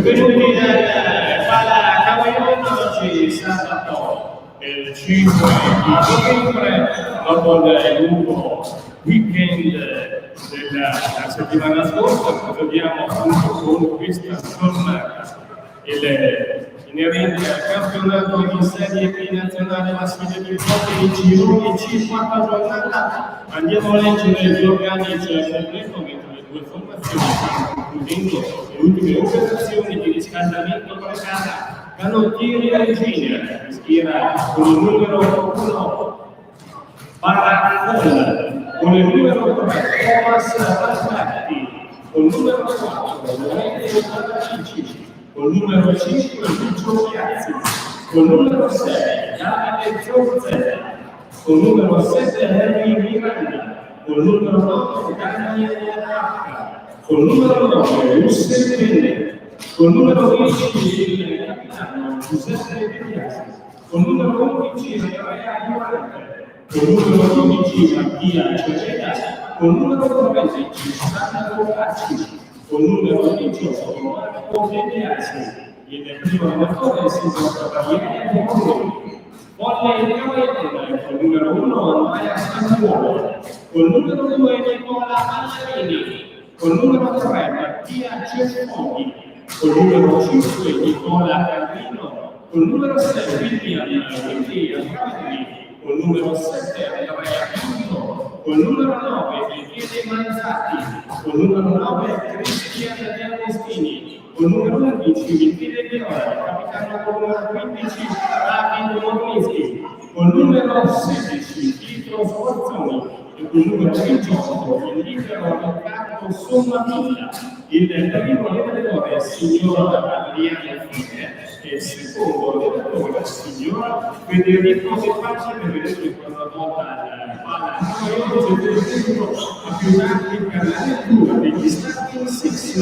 Benvenuti nel Pala Cavallino, oggi sabato il 5 di novembre, dopo il lungo weekend della settimana scorsa, proseguiamo appunto con questa giornata inerente al campionato di Serie B nazionale maschile per i gironi C, quarta giornata. Andiamo a leggere gli organici al completo mentre le due formazioni stanno concludendo le ultime operazioni di riscaldamento per gara. Canottieri Regina schiera con il numero 1 Baraccola, con il numero 3 Thomas Razzatti, con il numero 4 Lorenzo Patacci, con il numero 5 Lucio Piazzi, con il numero 6 Davide Zorzella, con il numero 7 Henry Miranda, con il numero 9 Daniele Racca, con il numero 9 Lusse Penne, con il numero 10 il capitano Giuseppe Piazzi, con il numero 11 Andrea Duarte, con il numero 12 Mattia Cereda, con il numero 13 Sandro Cacci, con il numero 18 Marco Mediasi. Il primo allenatore si trova Gabriele Moroni. Volle il Cavaliere con il numero 1 Andrea Santuolo, con il numero 2 Nicola Mallarini, con il numero 3 Mattia Cefoni, con il numero 5 Nicola Carlino, con il numero 6 William Cavalli, con il numero 7 Andrea Pinto, con il numero 9 Michele Manzati, con il numero 9 Cristian De Agostini, con il numero 11 Michele Viola, capitano con il numero 15 Davide Mornischi, con il numero 16 Pietro Sforzoni e con il numero 18 il libero Riccardo Sommavilla. Il primo allenatore è il signor Adriano Fine e il secondo allenatore è il signor Federico De Pace, che vedete quando volta la palla a più tardi per la lettura degli starting six.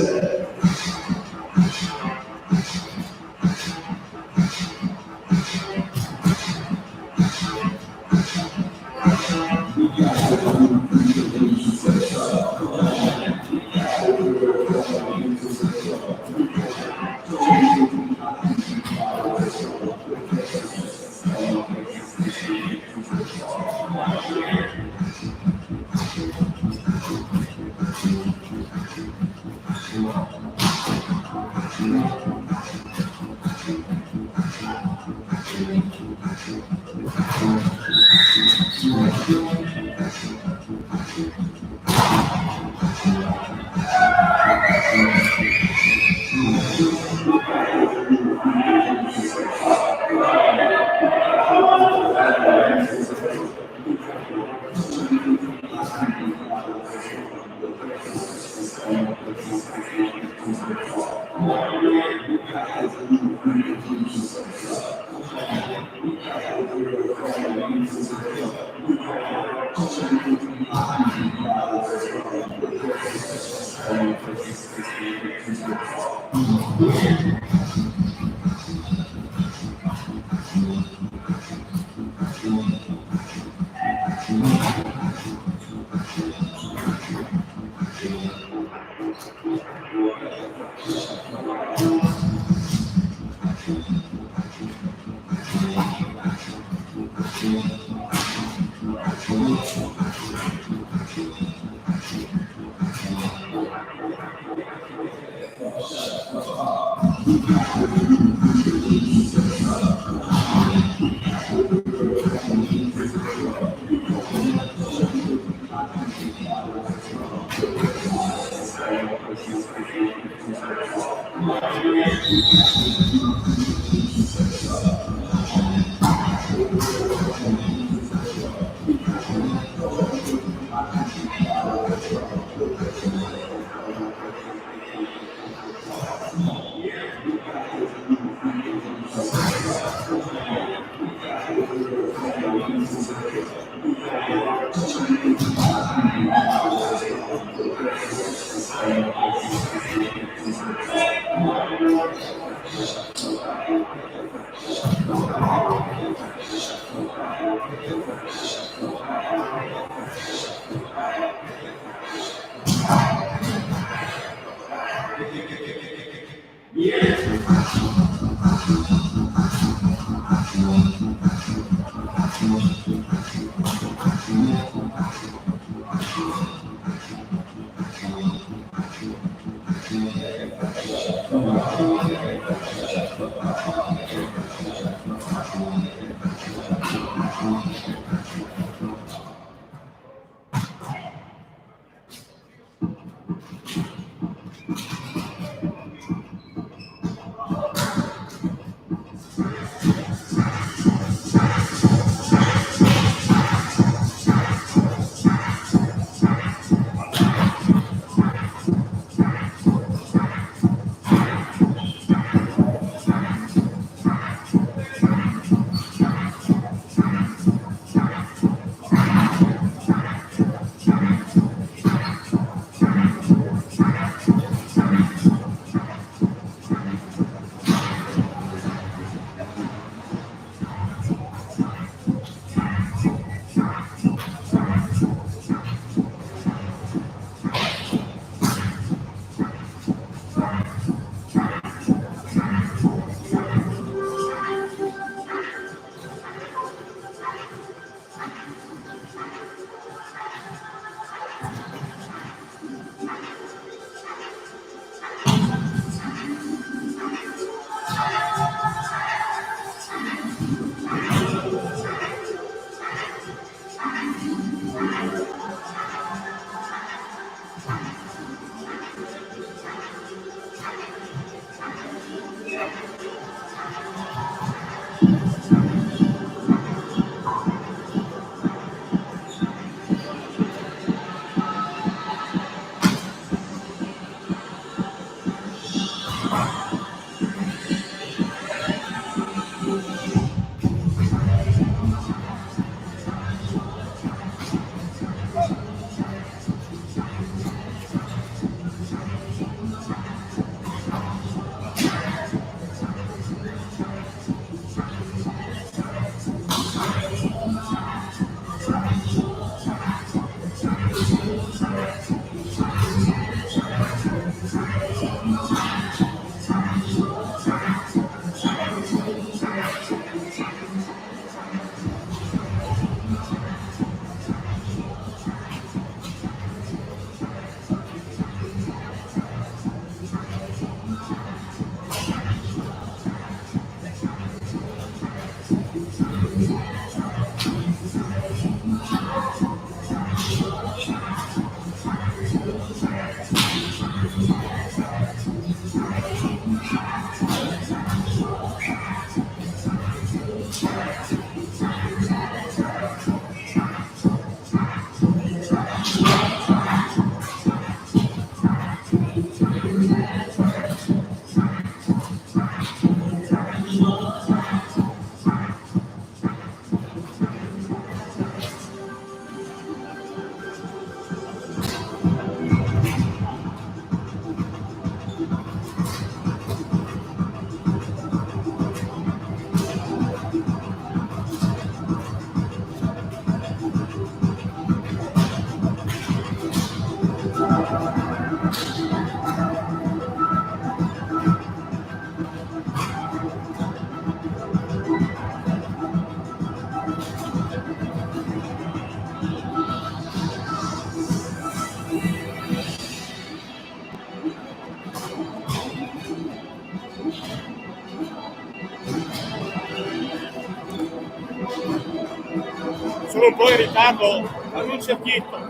Solo un po' in ritardo, fammi un cerchietto.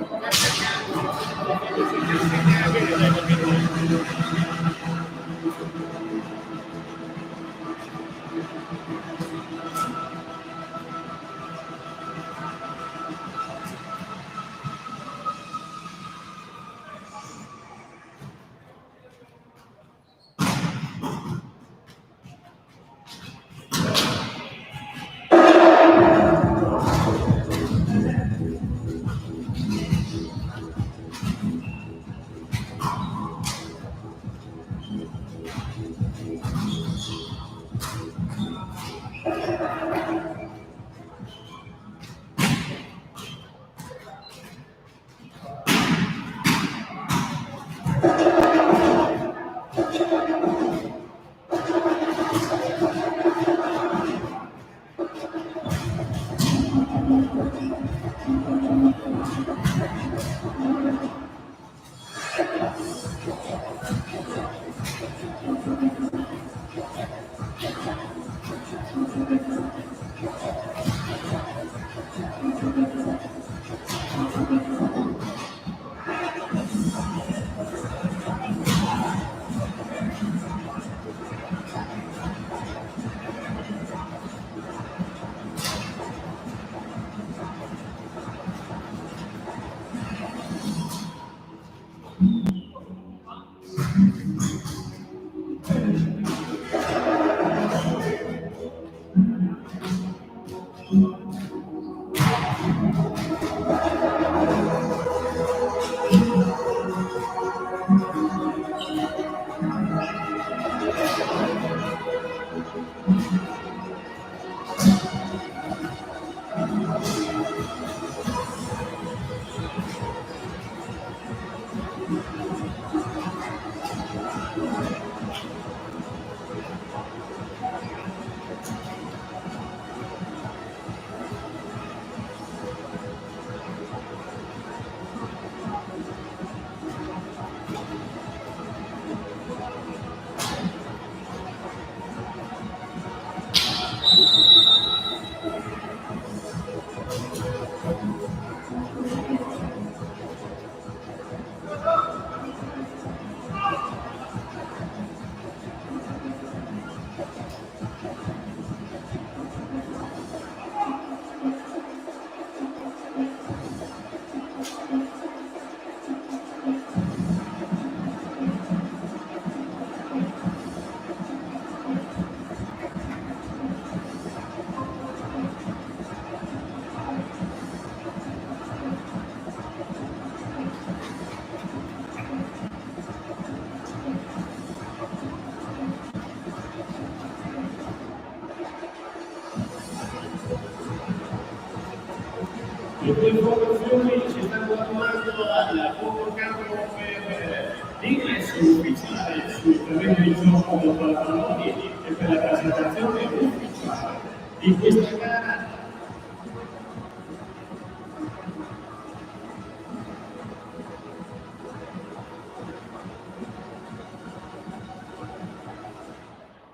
Le tue informazioni ci stanno tornando al convocando per l'ingresso ufficiale sul terreno di gioco del pallone e per la presentazione ufficiale di questa gara.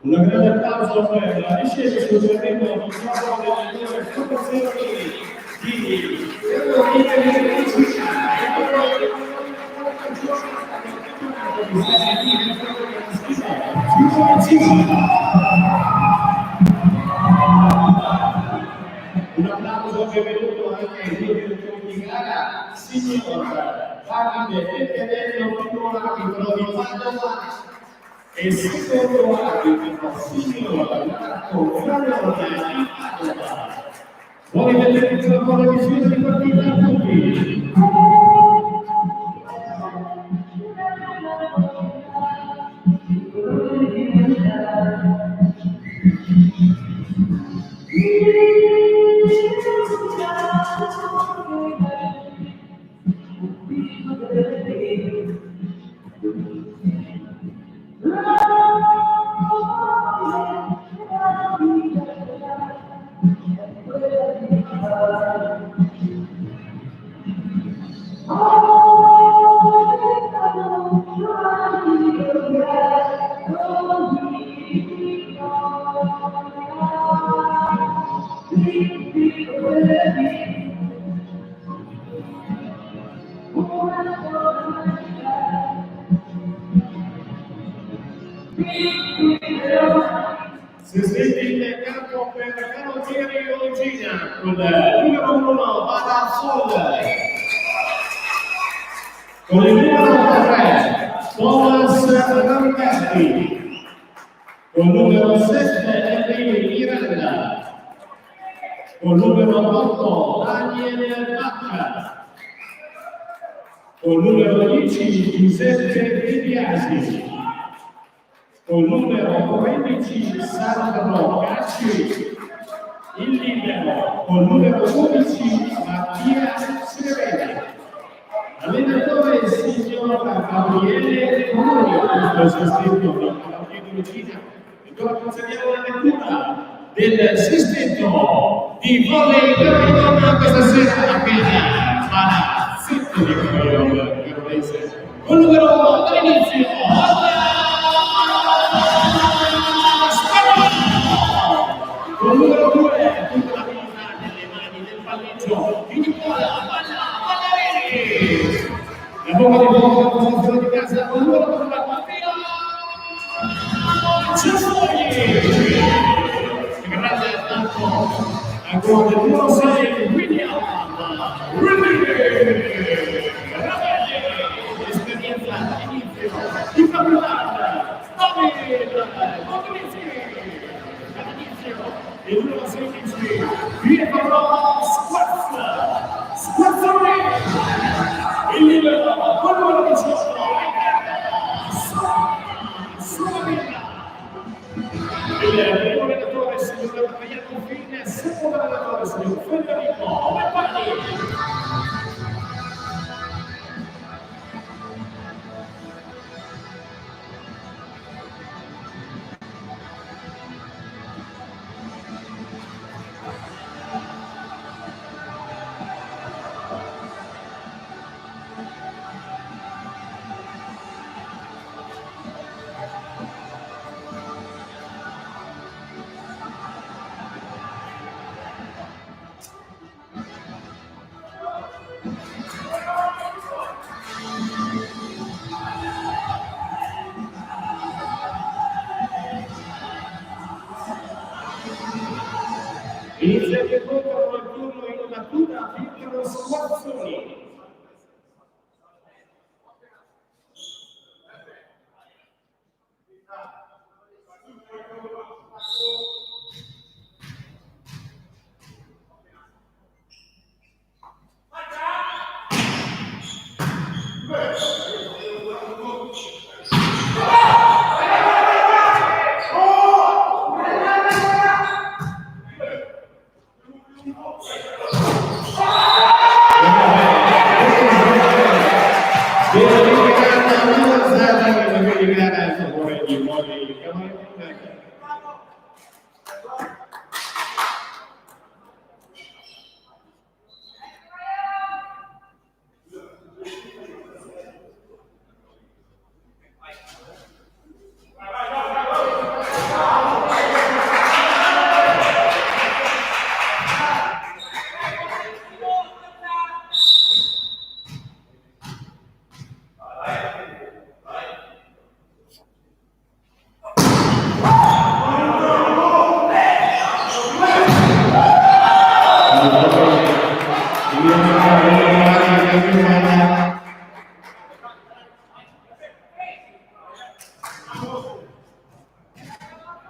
Un grande applauso per la discesa sul terreno di gioco delle due formazioni di Un applauso benvenuto anche ai due direttori di gara, signor Davide Federello, primo arbitro di Padova, e secondo arbitro, signor Marco Fallone di Padova. Buon benvenuto alla buona visione di partita a tutti. Si sente in campo per Carottieri Olgina con il numero 1 Vada Sol, con il numero 3 Thomas Ramberti, con il numero 7 Henry Miranda, con il numero 8 Daniel Bacca, con il numero 10 Giuseppe Di Biasi, con il numero 15 Sandro Cacci, il libero con il numero 12 Mattia Serena, allenatore signor Gabriele Comuni, questo è sostetto di Carottieri Olgina, e ora concediamo la lettura del sestetto di volley per le donne questa sera appena Palazzetto di Carolense, con il numero 1 dall'inizio. Con il numero 2, tutta la vita nelle mani del palleggio di Nicola Ballarelli. La bomba di fuoco, posizione di casa, con il numero 3, Matteo Ciaffoni. Grande attacco, ancora del numero 6, William Ravelli. Esperienza all'inizio, di campionato, David Montevisi. Il numero 16, Pietro Squazzoni, il libero con il numero 18, Suavilla, il primo allenatore signor Raffaele Fine, secondo allenatore signor Federico Meppani. Inizia che contano il turno in natura Pietro Squazzoni.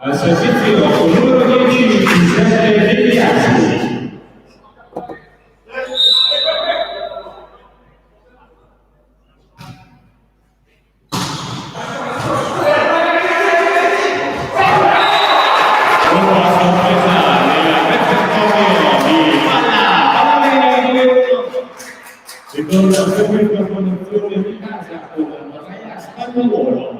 Al servizio con numero 10, Giuseppe De Biasi. Ritorna a seguire la condizione di casa con la Maria Spagnuolo.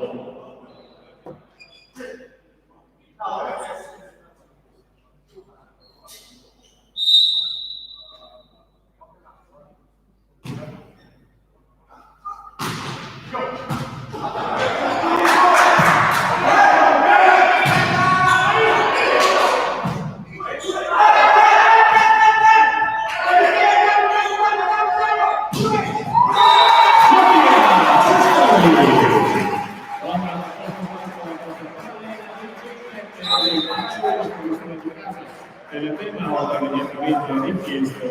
Richiesto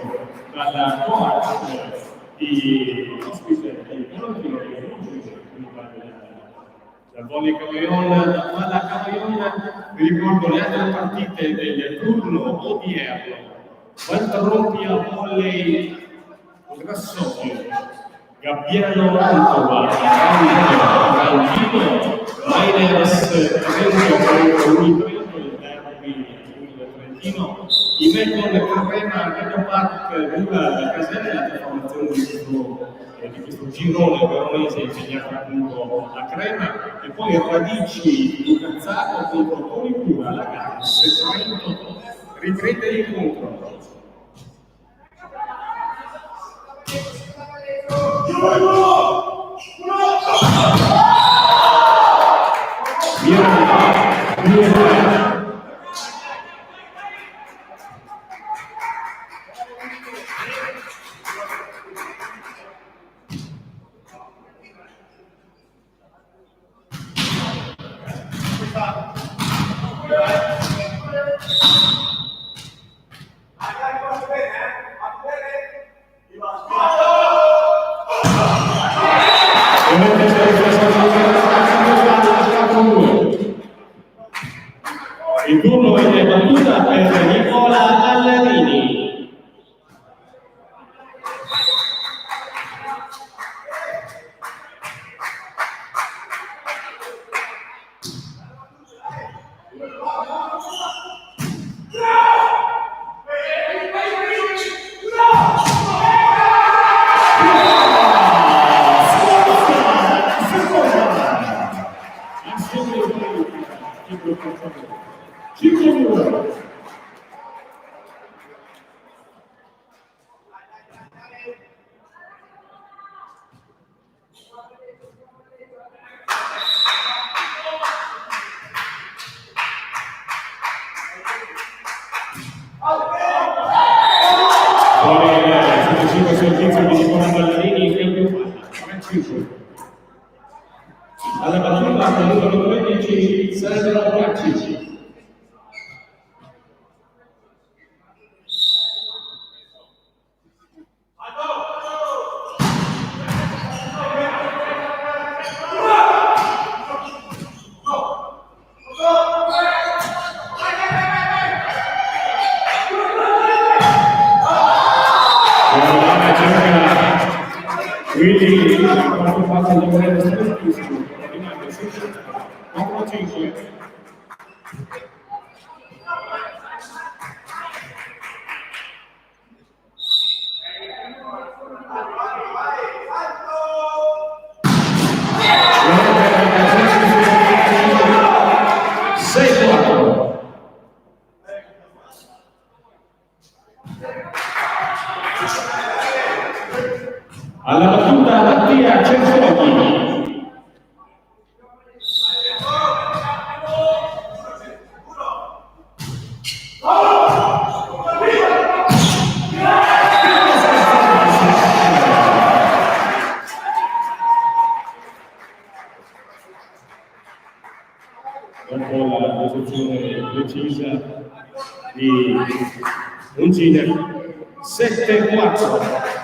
dalla coach di ospite di la volley Cavaillon, la palla Cavaillon, vi ricordo le altre partite del turno odierno. Valtrompi a volley Grassocchio, Gabbiano Mantova, Valentino, Miners Trento, Unito, il derby del Trentino, i Melbourne Carrema, Reno Park, Lula, Casella, la formazione di questo girone veronese insegnato appunto a Crema, e poi Radici, Lucazzano contro Polipura, la Gans, Trento, riprende l'incontro. Il turno è battuta per Nicola Alladini. Alla battuta con il numero 13 Sergio Cacci. Quindi quando passa il livello specifico, rimane sempre 4-5. Alla battuta Mattia Cercioni. Dopo la posizione precisa di Ungine, 7-4.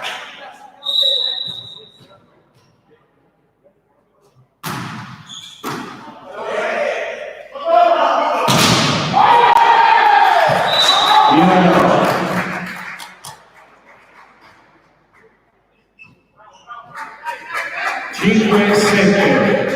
5-7.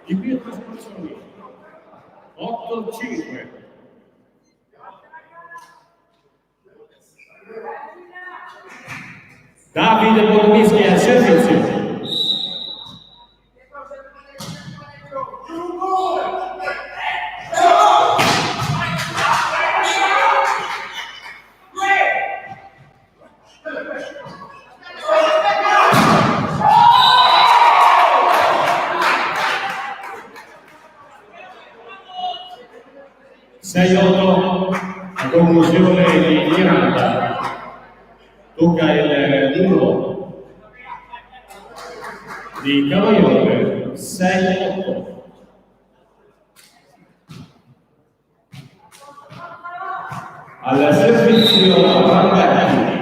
In più trasformazioni 8-5. Davide Bonomischi al servizio. A conclusione di Miranda, tocca il muro di Cavaione, 6-8. Al servizio Ramberti.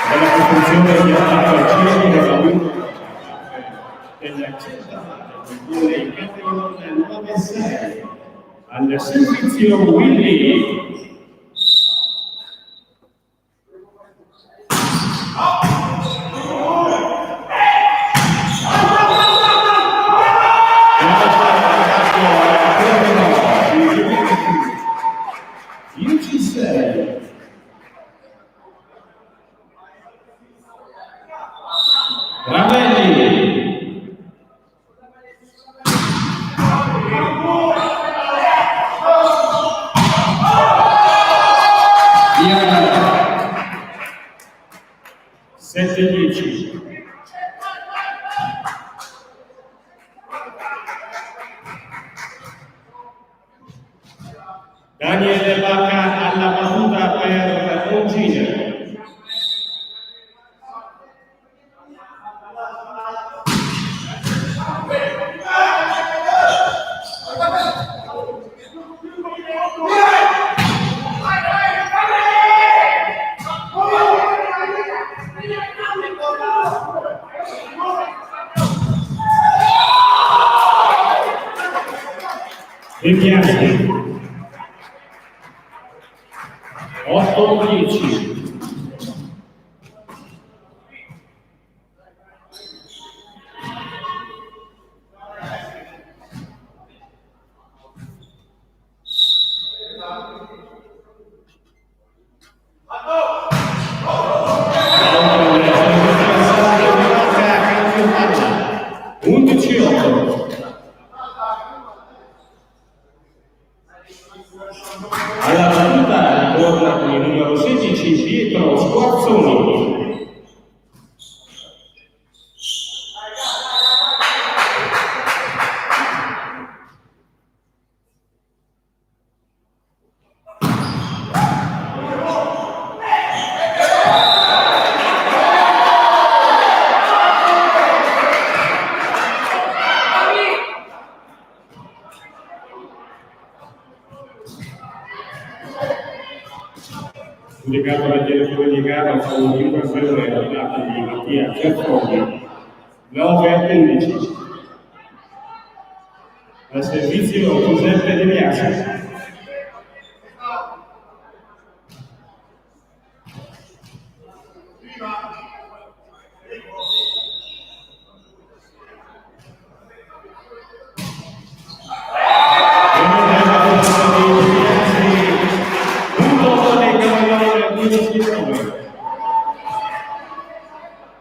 Della costruzione di attacco al cielo della lunga del centro in categoria 9-6 al servizio Willy. Daniele Bacca alla battuta per Ongine. De Biasi 8-10. Alla battuta ritorna con il numero 16 Pietro Squarzoni. Giudicato dal direttore di gara con un'inversione data di Mattia Cerfoni 9-11. Al servizio Giuseppe De Biasi.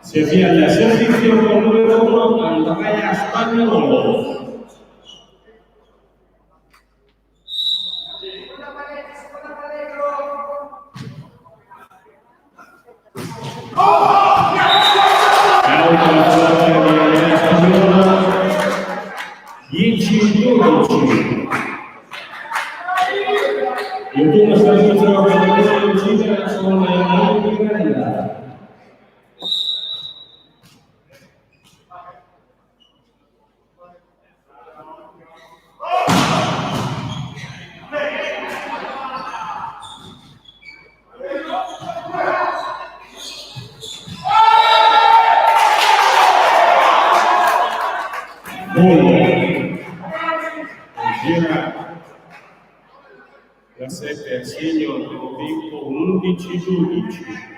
Si avvia al servizio con il numero 1 Andrea Spagnolo. gira da 7 a segno al primo tempo 11-12.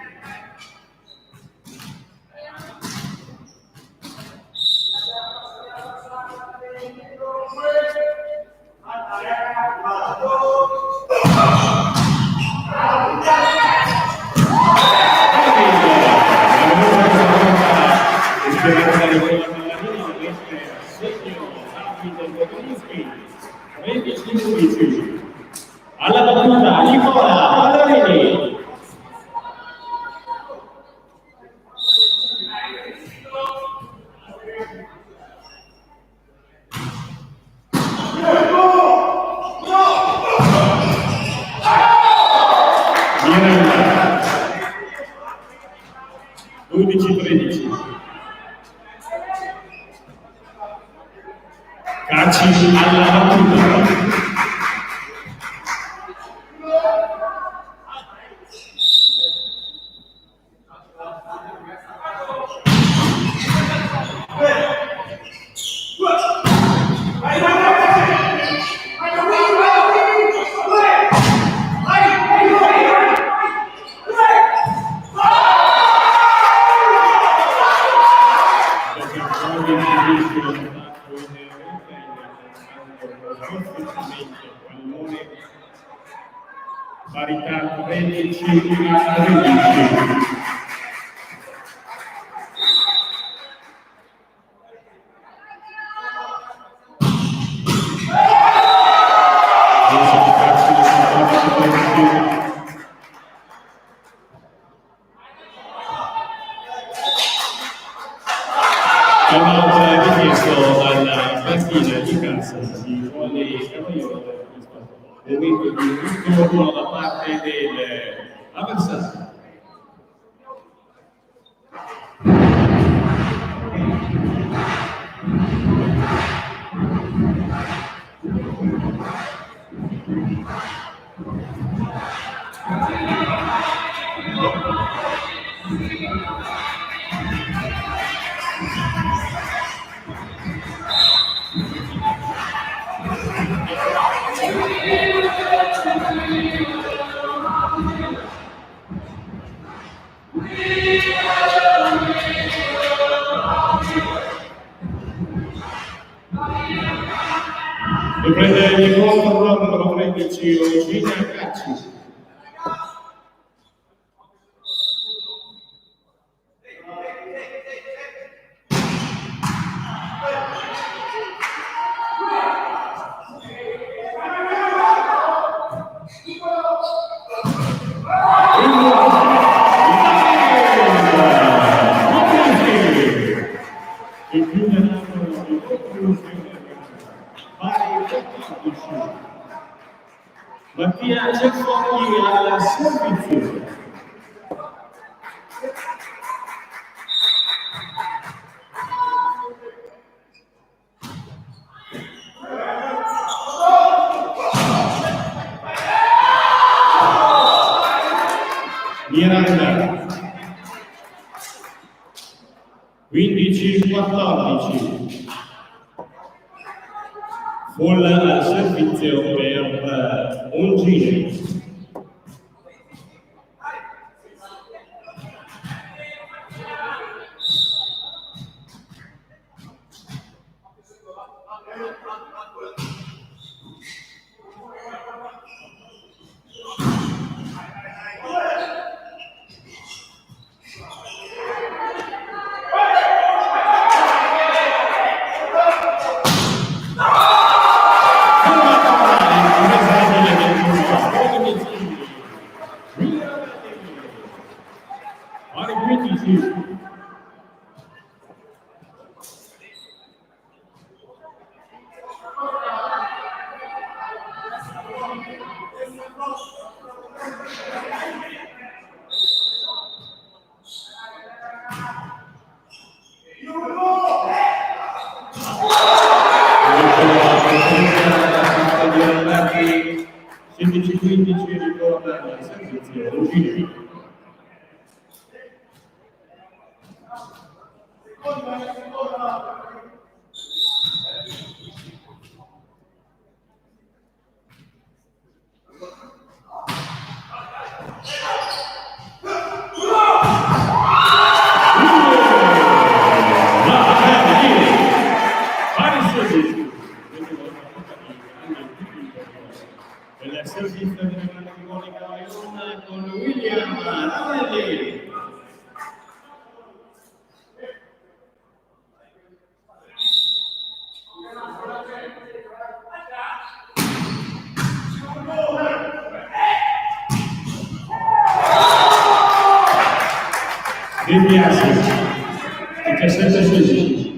Alla battuta Nicola Pallarini. Miranda 12-13. Cacci alla battuta. Parità 13-13. Richiesto dalla panchina di casa di Wally Cavallero momento di ritorno da parte dell'avversario. Riprende l'incontro numero 13 Eugenia Cacci. Mattia Ceffoni al servizio. Miranda 15-14. Full al servizio per Ongini. con William Ravelli. De Biasi, 17-16.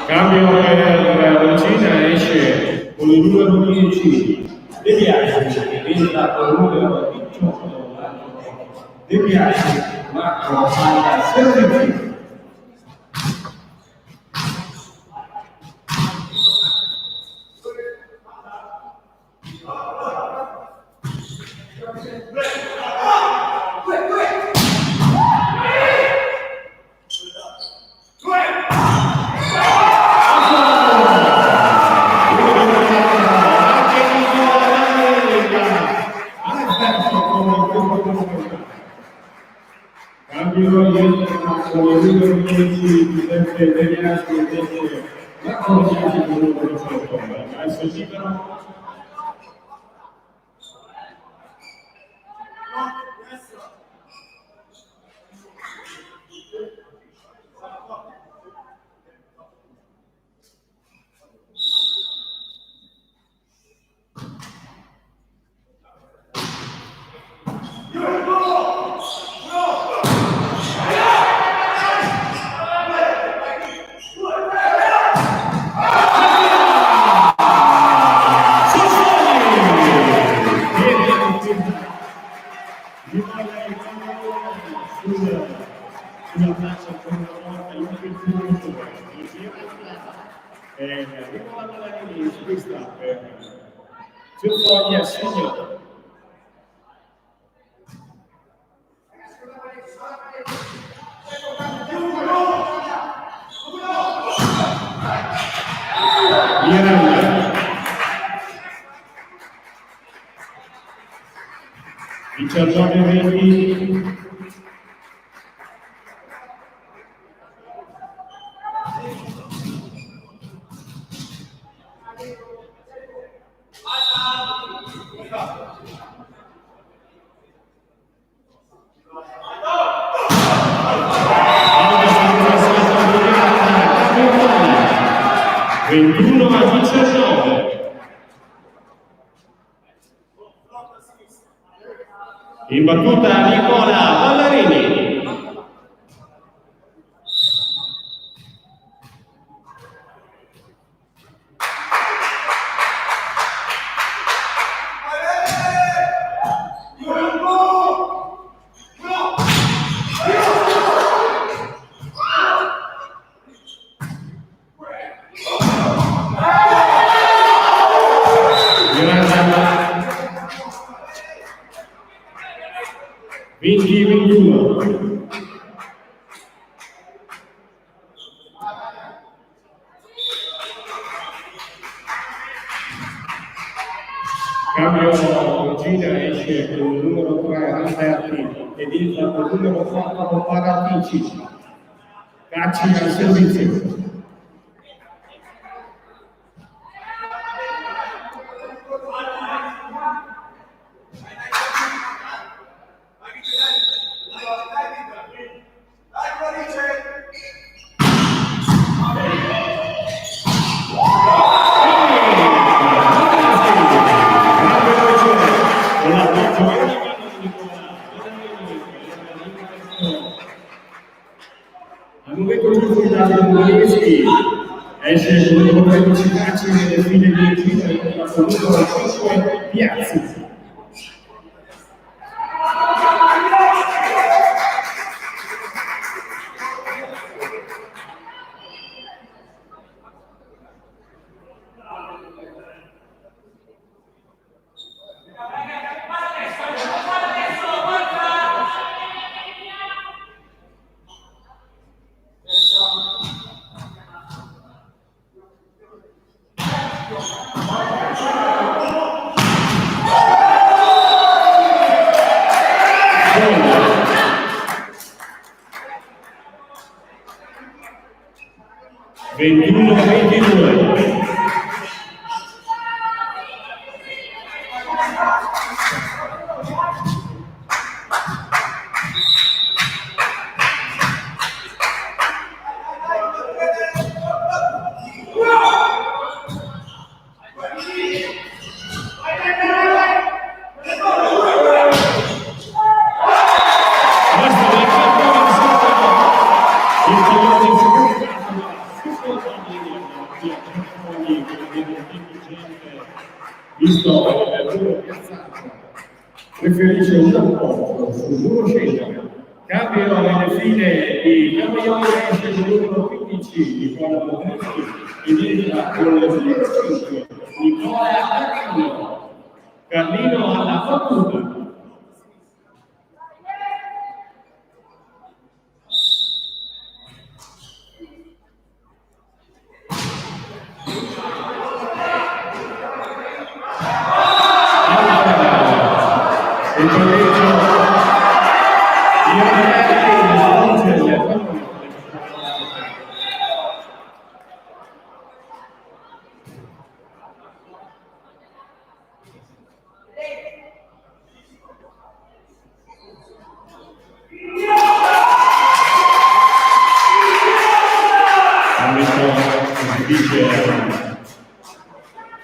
Cambio per la Cina, esce con il numero 10 De Biasi, entra con il numero 18 De Biasi, Marco alla 16. Cambio con il numero 10 sempre De Biasi, invece Marco Biasi con il numero 18. Adesso libero. In battuta Nicola Ballarini. Cambio Gina esce con il numero 3 Alberti ed entra con il numero 4 Paratici. Cacci al servizio. Al momento giusto da Buoneschi esce con il numero 13 Cacci nelle file di Gina e con il numero 5 Piazzi. Ventuno 22. Visto il piazzato, preferisce un appoggio sul muro centro. Cambio nelle file di Cavallone esce il numero 15 Nicola Monteschi ed entra con il numero 5 Nicola Carlino. Carlino alla battuta.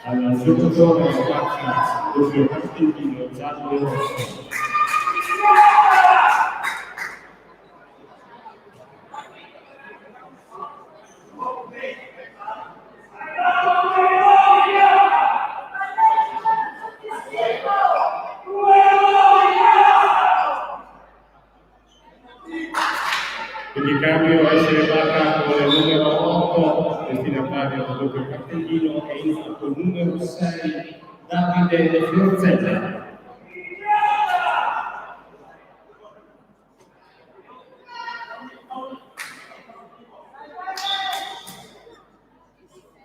Al giocatore faccia doppio cartellino giallo e rosso. Quindi cambio essere Bacca con il numero 8, destinatario del doppio cartellino, e entra con il numero 6, Davide Fiorzella.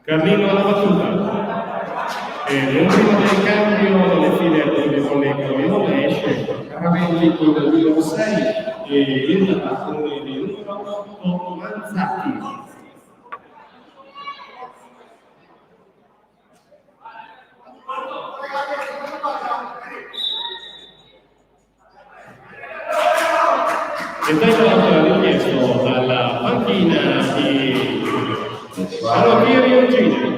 Carlino alla battuta. E l'ultimo del cambio nelle file del collega Cavallone esce Caravelli con il numero 6 e entra con il numero 8 Manzacchi. E poi richiesto dalla panchina di Allotieri Ogini.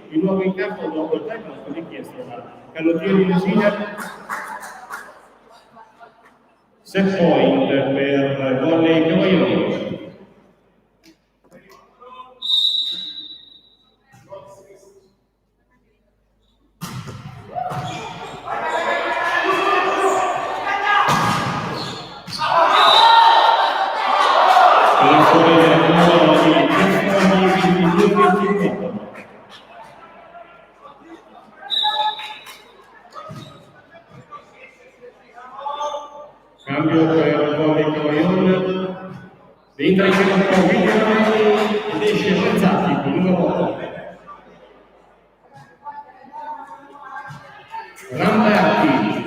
Di nuovo in campo dopo il tempo richiesto da Cannottieri di Cina. Set point per Volley Cavalloni. Cambio per Bobby Cavaillon, entra in campo Vigliani ed esce Mazzatti con il numero 8. Ramberti.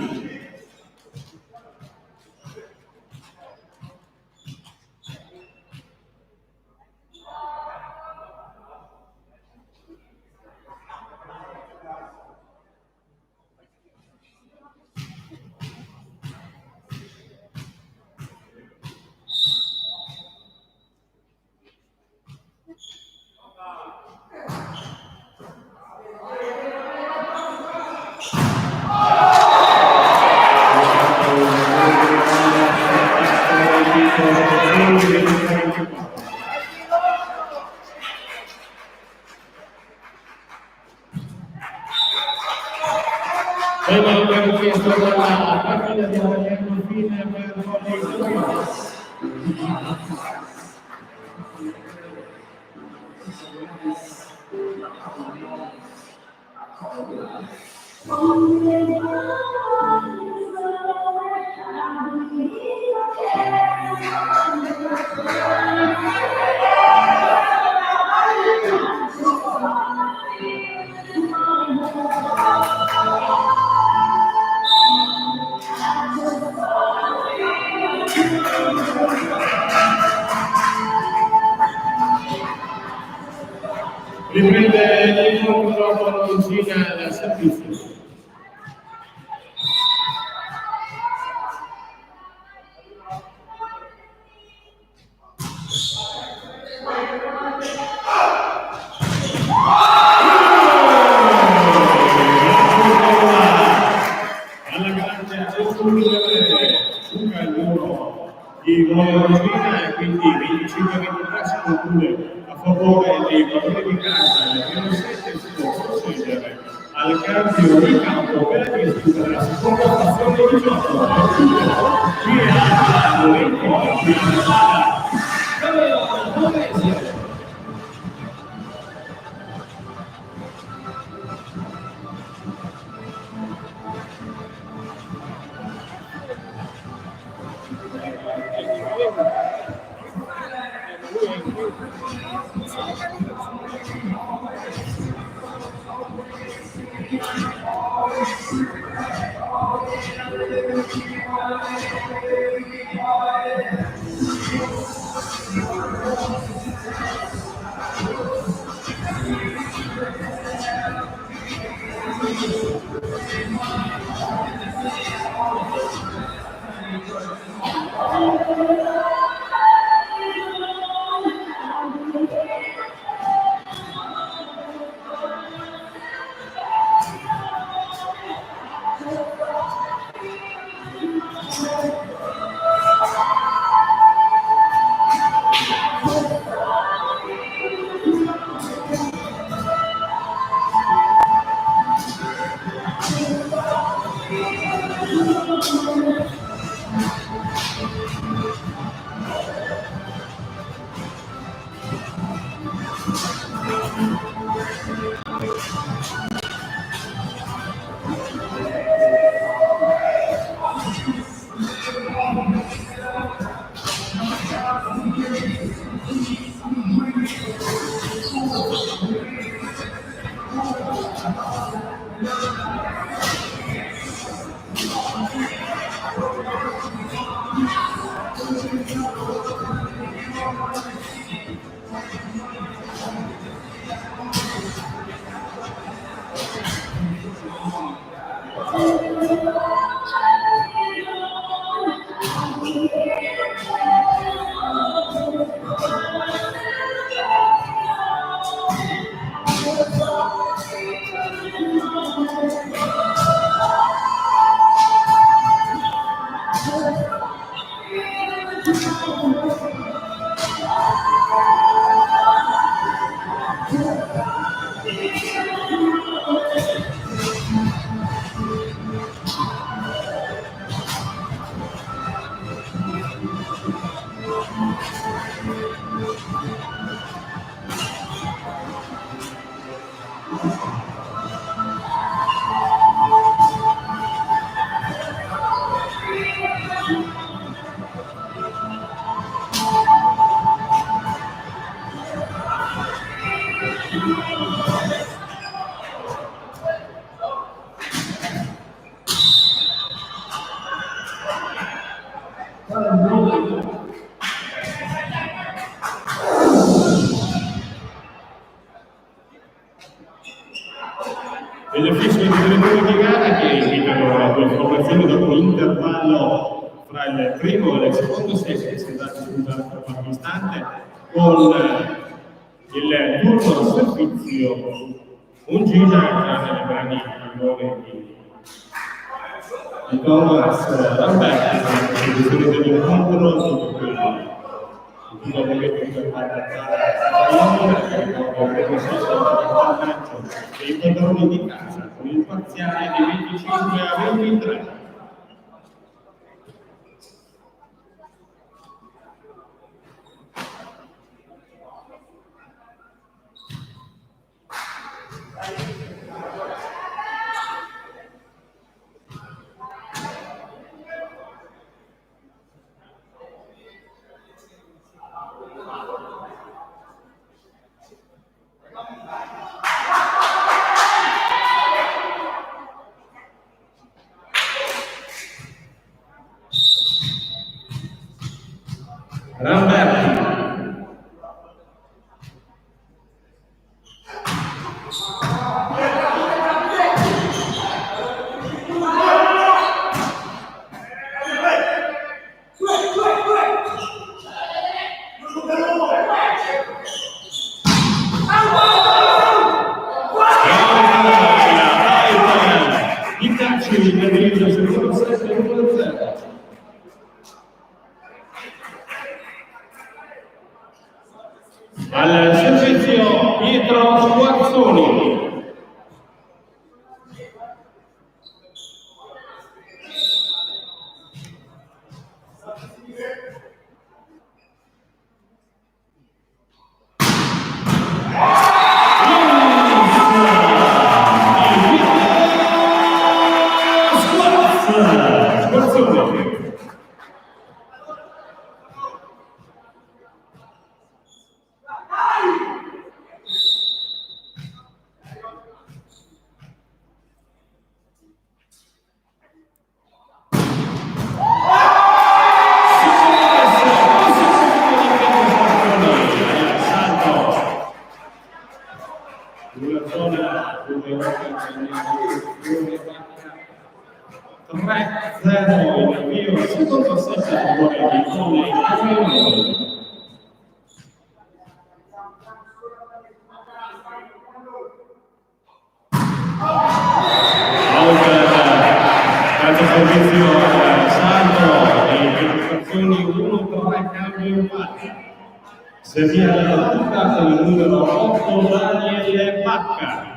Poi abbiamo chiesto dalla partita di Adriano Fine per riprende il controllo la cucina del servizio. Alla grande di Bologna e quindi 25-23 si conclude a favore dei padroni di casa, il primo 7 si può procedere al cambio di campo per disputa della seconda stazione di gioco. Qui è il momento di Degli uffici di direttori di gara che indicano la formazione dopo l'intervallo fra il primo e il secondo set che si è dato scusare per qualche istante con il turno servizio un gira nelle brani di Thomas Lamberti, in posizione dell'incontro dopo quello dopo i padroni di casa con il parziale di 25 a 23. Lamberti. Al servizio Pietro Sguazzoni. Servia la battuta con il numero 8 Daniele Bacca.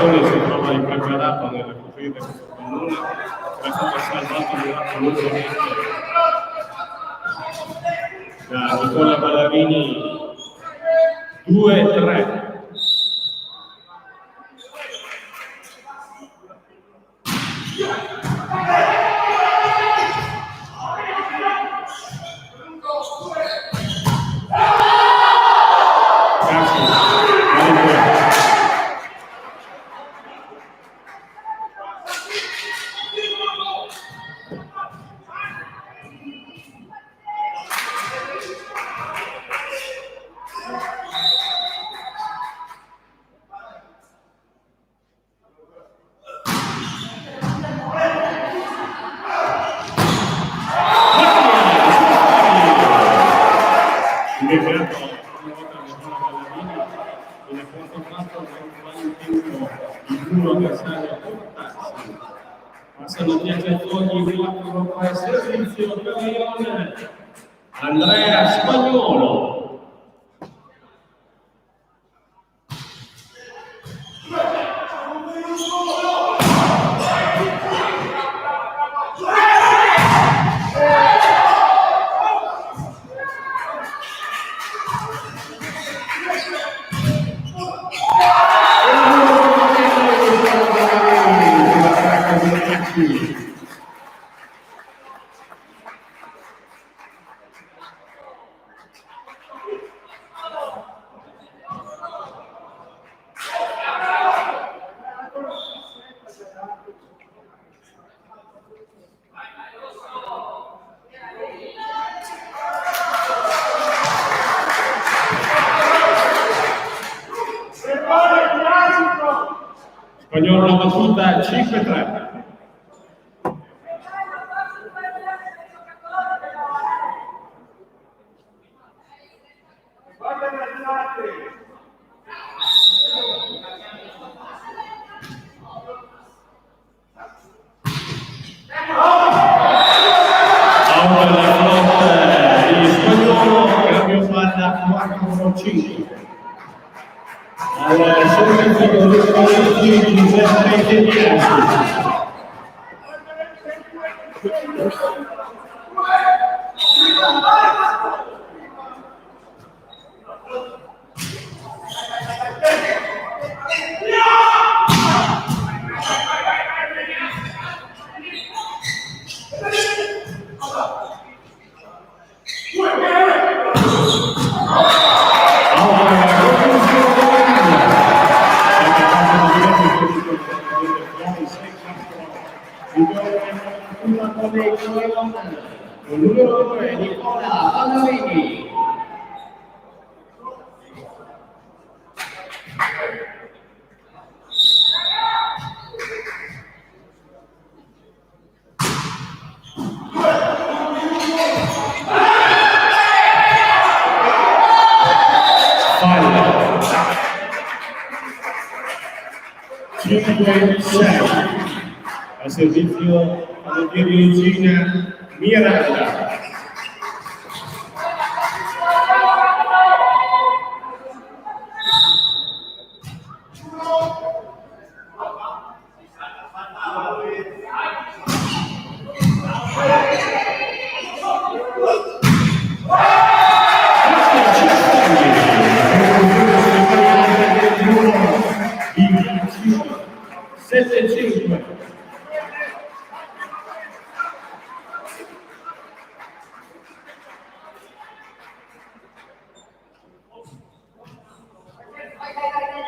Si trova impreparato nel coprire questo pallone, è stato salvato lungo da Nicola Ballavini 2-3. Andrea Spagnuolo. Spagnolo la battuta 5-3. Al servizio di Giuseppe Tedianti. Il numero 2 Nicola Pallarini. Falla 5-6 a servizio di Regina Miranda.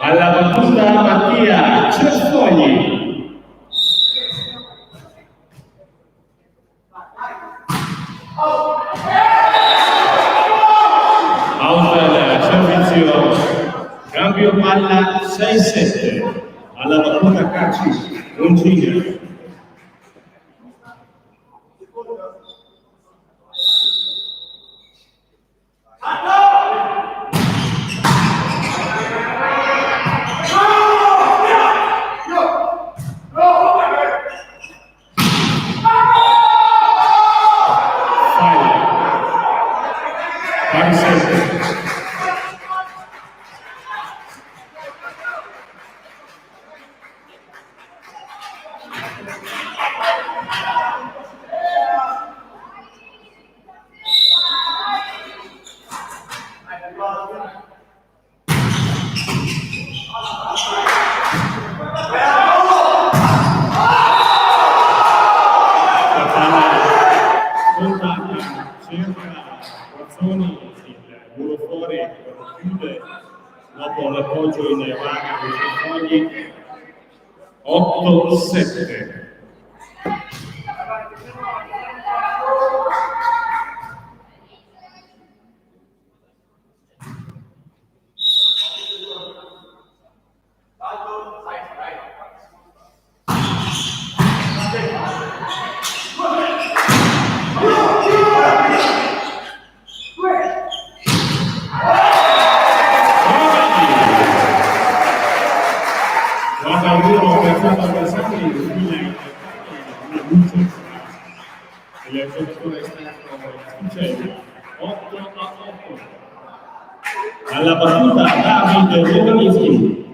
Alla battuta Mattia Cestogli. Out del servizio, cambio palla 6-7. Alla battuta Cacci, Roncina. Dopo l'appoggio in vaga dei Cestogli 8-7. Il giocatore è stato successo 8-8. Alla battuta Davide Romanischi.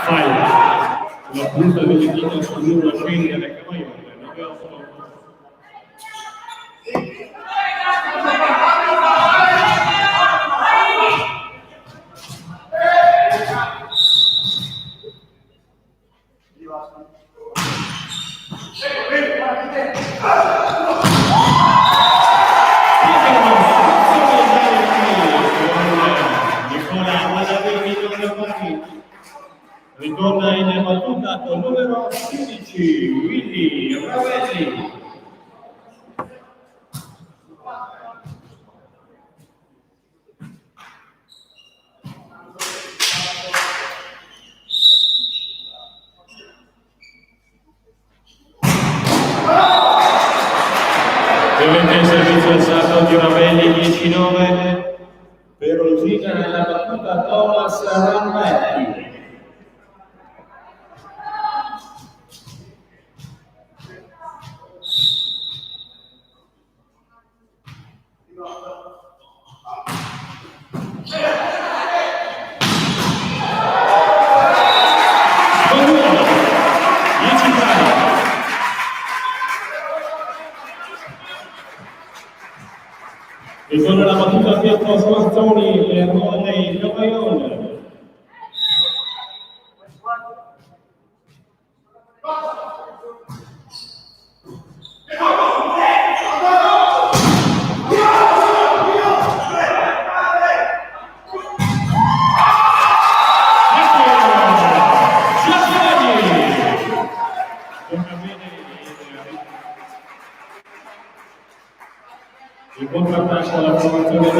Falla la punta del dito sul muro scendere Cavaione 9-8. Ritorna in battuta con numero 15 Willy Ravelli.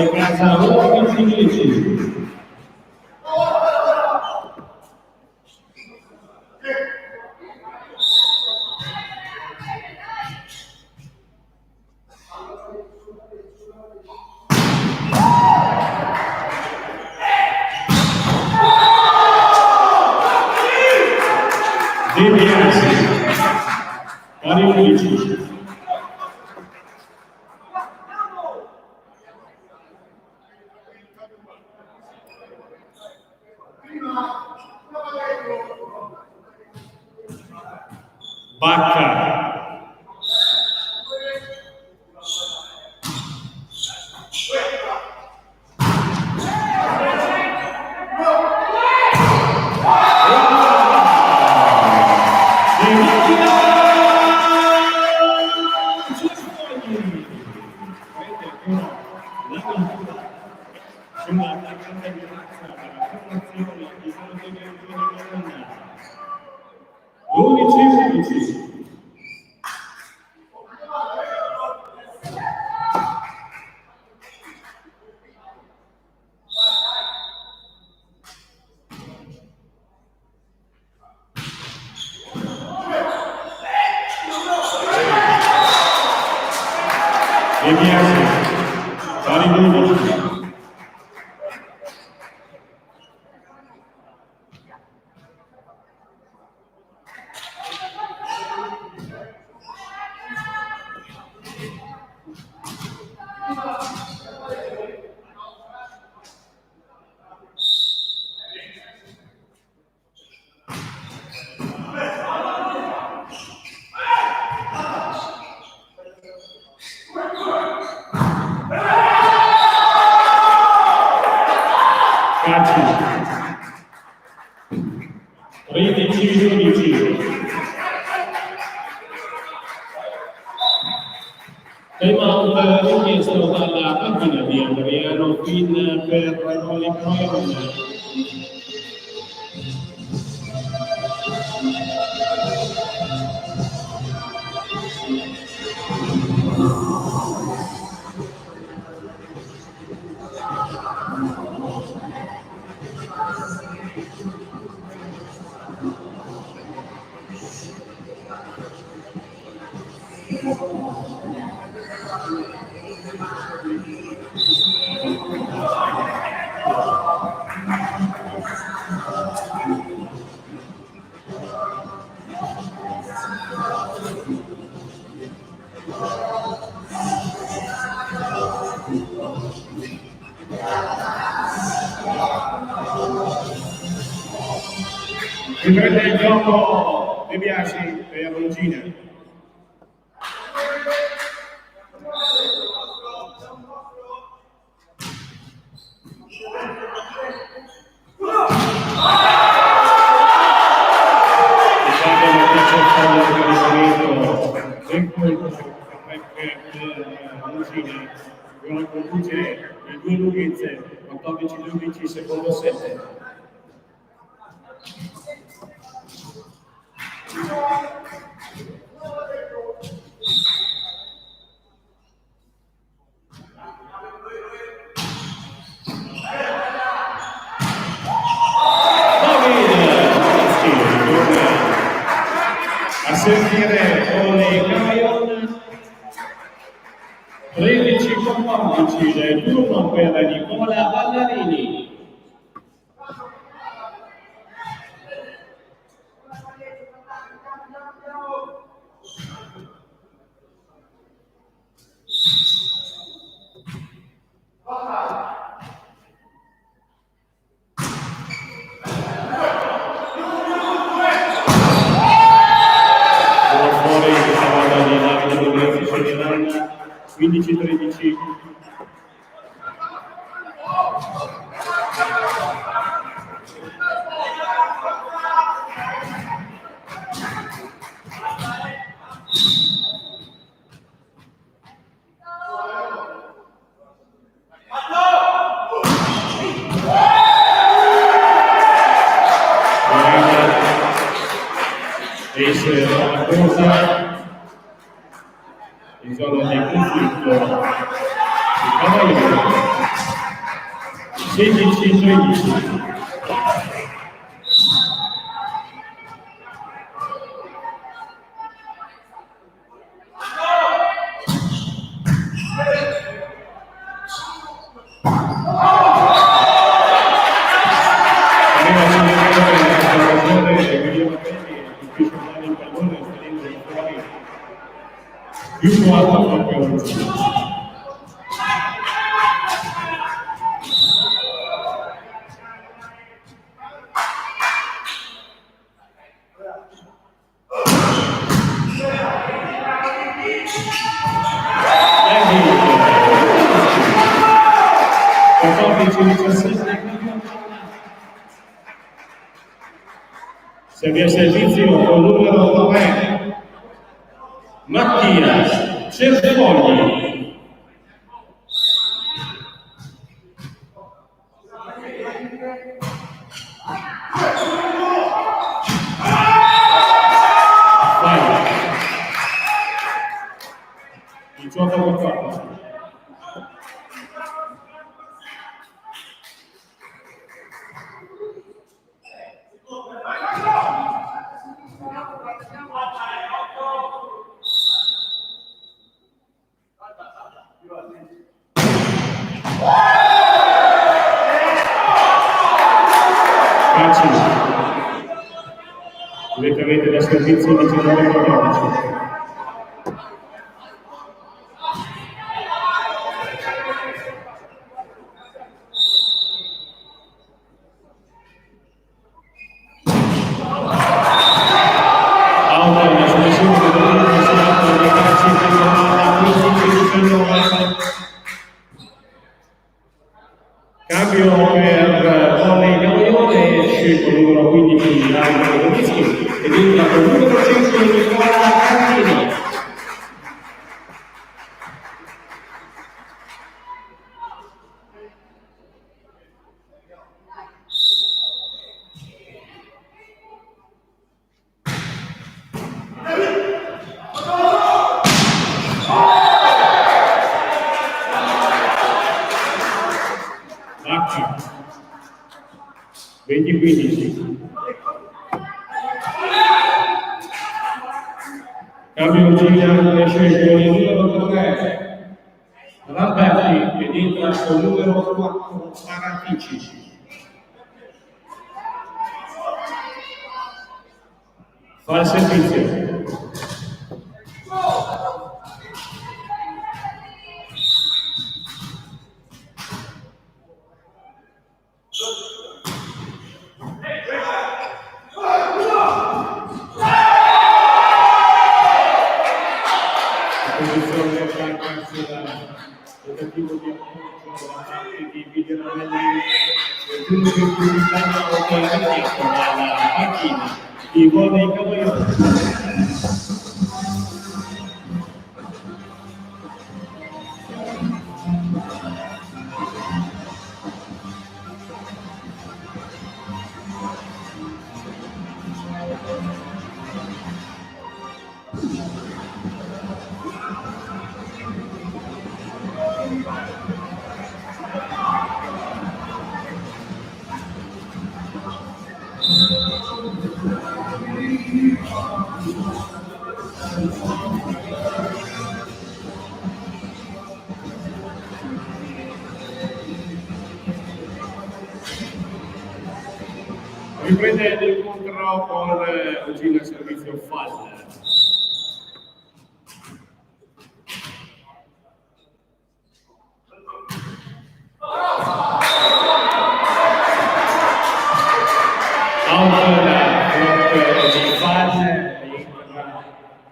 di casa 11-10. DBS, pari 11. Bacca. Timeout richiesto dalla panchina di Adriano Quinn per Rolling Point. Riprende il gioco De Biasi e Abologina. Devono conducere le due lunghezze 14-12 secondo 7. A sentire con i Cajon 13-14 del turno per Nicola Ballarini. Fuori questa volta di Davide Borghesi Milan 15-13. Esce la corsa in zona di conflitto di Cavaliere. 16-13. Più quattro proprio se vi è servizio con numero 3 Mattias Cerfogli. Vai. 18-14. Direttamente da servizio di 19-14. Cambio per volley Gaglione, esce con il numero 15 Angelo Domischi ed entra con il numero 5 Nicola Cantini. Bacchi 20-15. Cambio Giuliano esce con il numero 3 Ramberti ed entra con il numero 4 Paratici. Fa il servizio. Tentativo di appoggio da parte di Viglianelli e giunge in pubblicità autorità dalla macchina di volley Gaglione. Riprende l'incontro con Ogina Servizio Fall.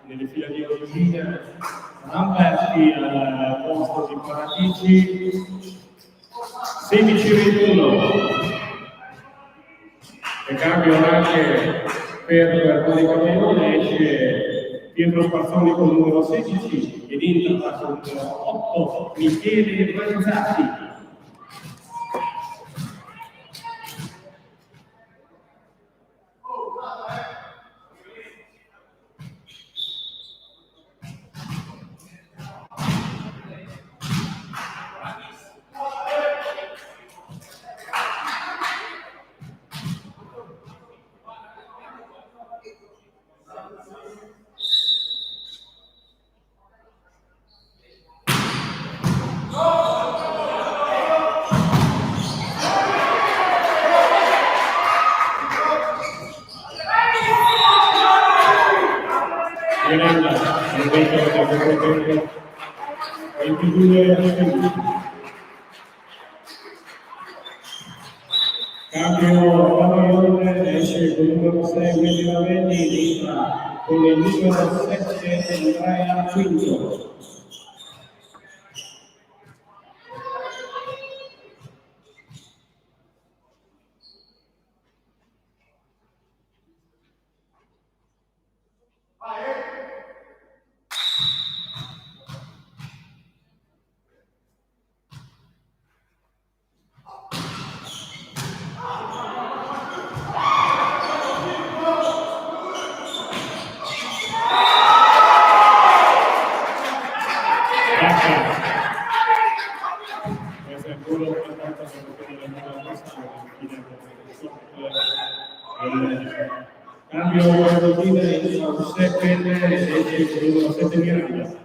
Nelle fila di Ogina, Ramberti al posto di Paratici, 16-21. E cambio anche per Volley Gaglione, esce Pietro Spazzoni con il numero 16 ed entra con il numero 8 Michele Manzatti. Miranda, il 22. Cambio esce con il numero 6, quindi la vendita con il numero 7, Andrea Quinto. Cambio di 7 Miranda.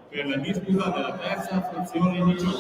Per la disputa della terza frazione di gioco.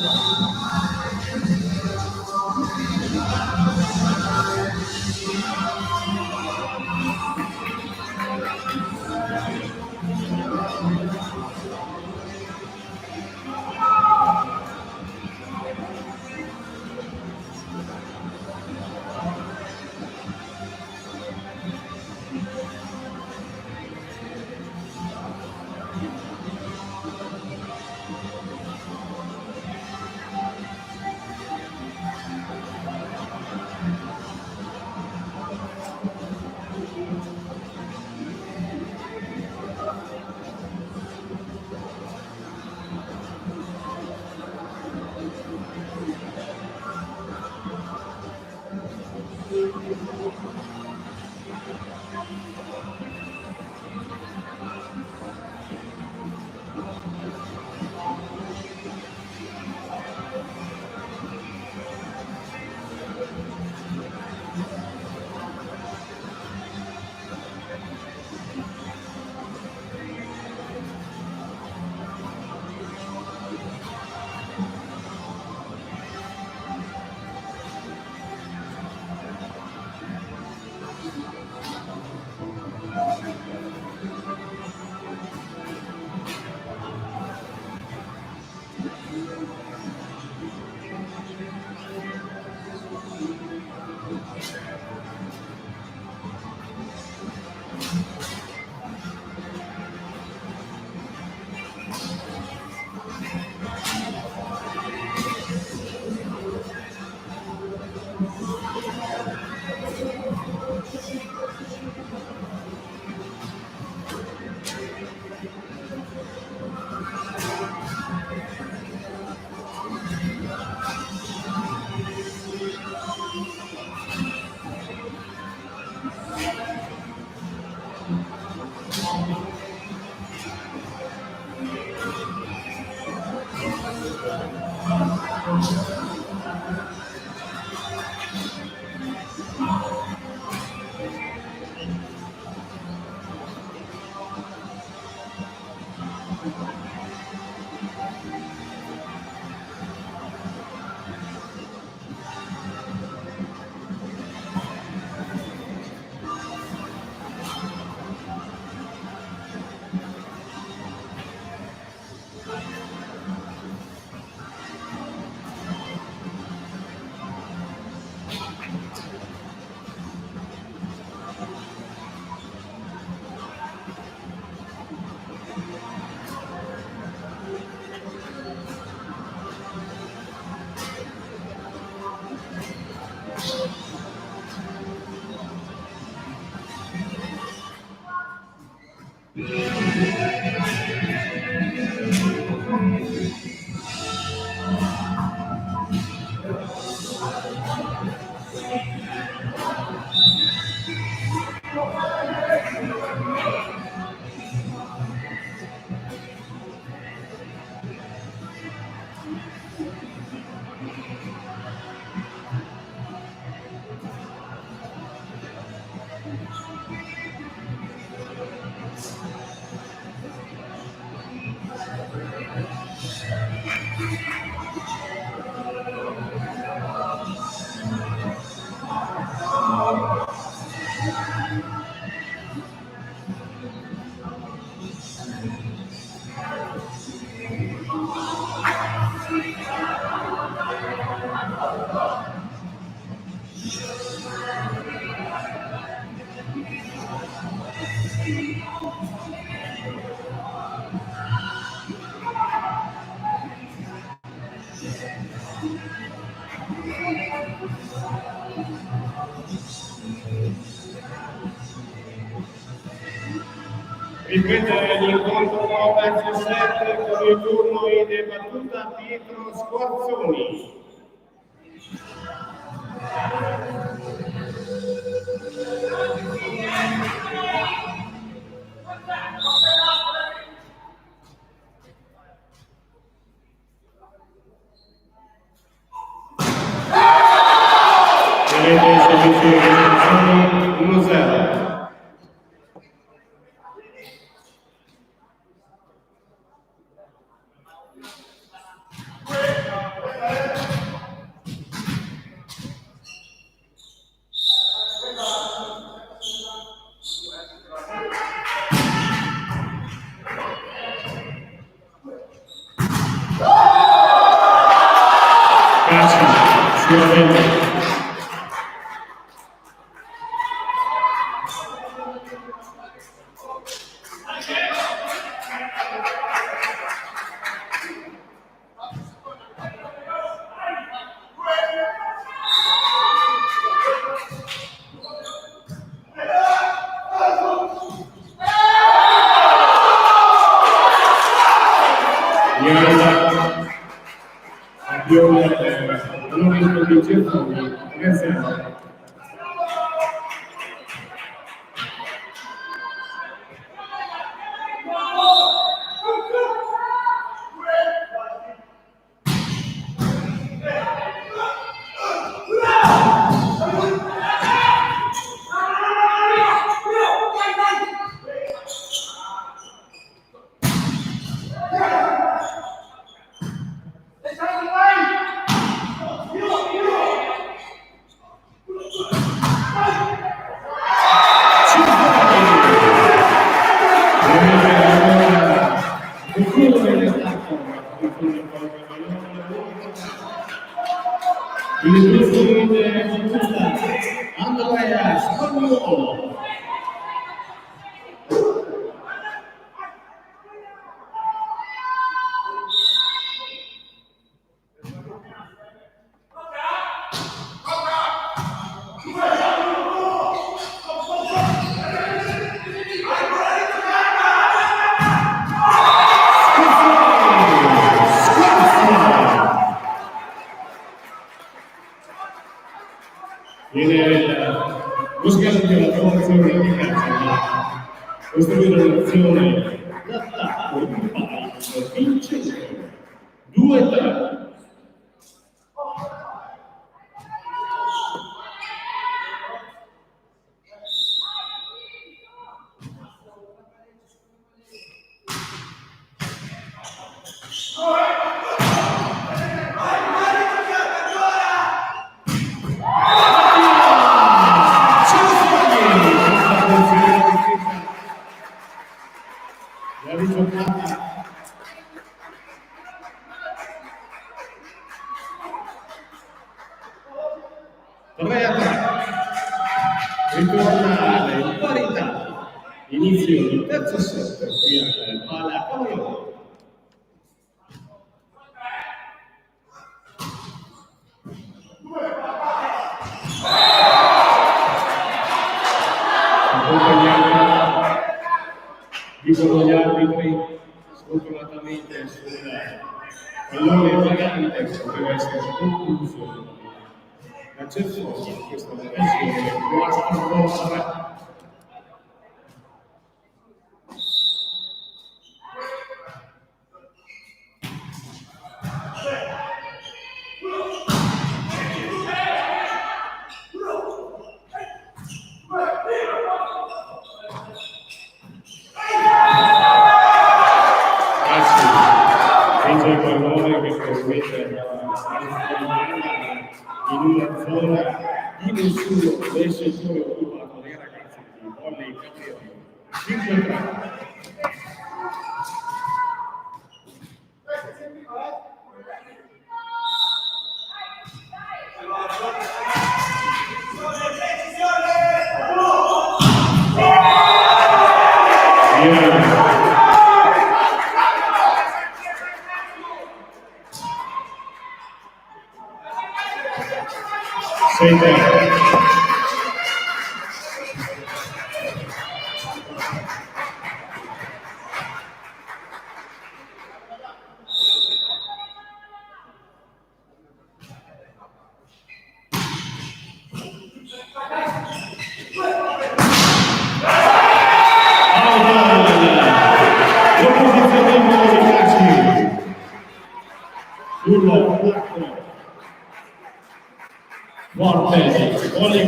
Ripetere l'incontro 9-7 con il turno in battuta Pietro Squarzoni. Vedete servizio di Squarzoni 1-0. Costruire un'azione d'attacco in pari vincente 2-3. Ritornare in parità, inizio il terzo set qui al Pala Cavaiolo. dicono gli arbitri, sfortunatamente sul pallone vagante poteva essere concluso la Cessosa, questa occasione, Guastro 3. Vince il pallone che probabilmente in una zona di nessuno del settore occupato dai ragazzi di volley campioni. 5-3.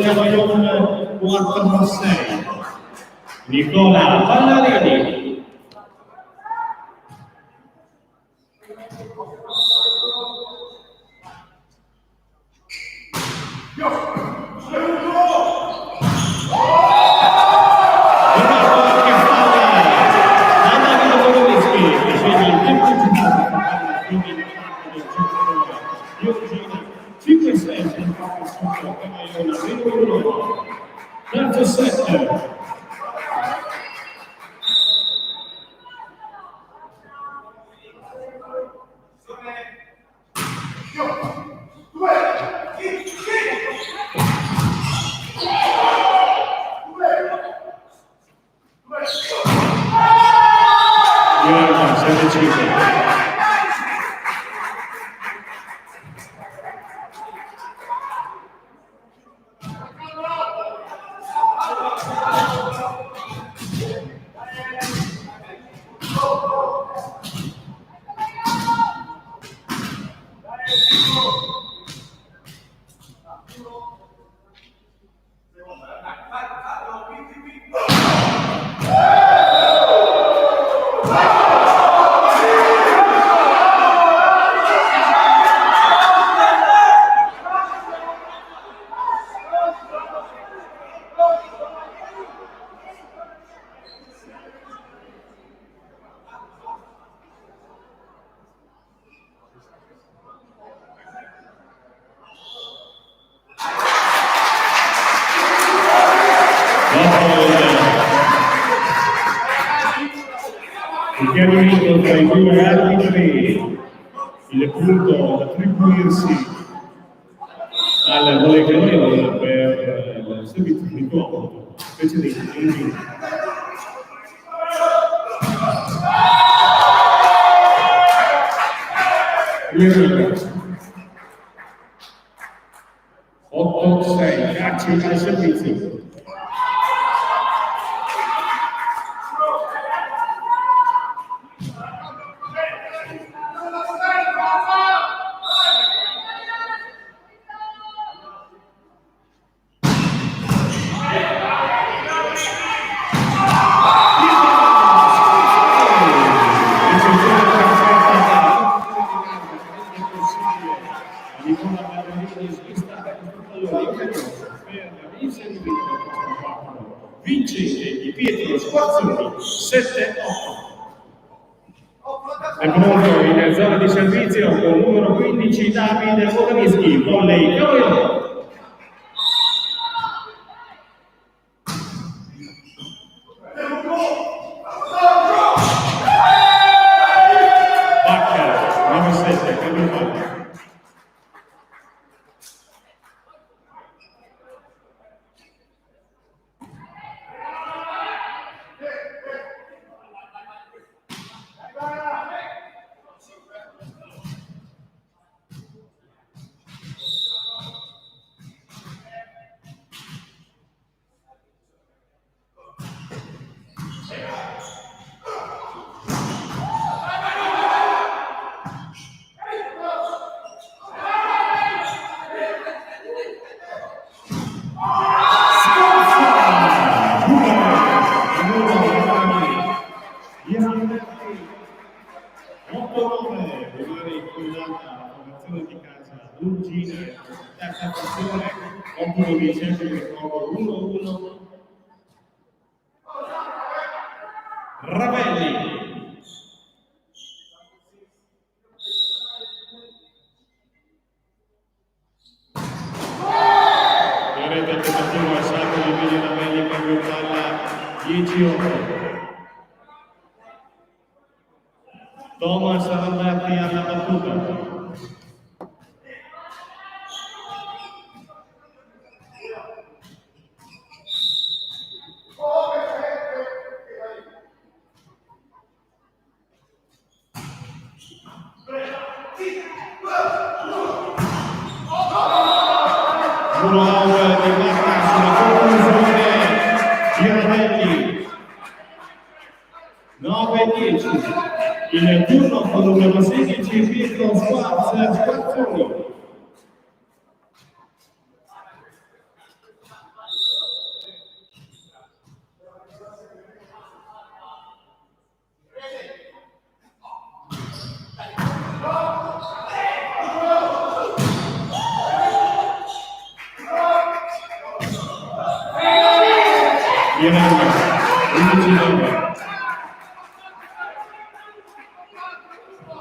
Cavaglione 46 Nicola Pallarini. Terzo set. Il chiarimento tra i due arbitri, il punto da attribuirsi al volley per il servizio di gioco precedente in giro. L'Enrico 8-6, calci al servizio. Vincente di Pietro Squazzoni 7-8. È pronto in zona di servizio con il numero 15 Davide Voganischi, volley Cavaglione. quindi sempre il ricordo 1-1. Ravelli. Vedrete il tentativo al salto di Emilio Ravelli per palla 10-8. Thomas Aranberti alla battuta. Out di Marta sulla conclusione Giravelli 9-10 il turno con numero 16 Pietro Squazzoni.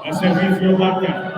A servizio Bacca.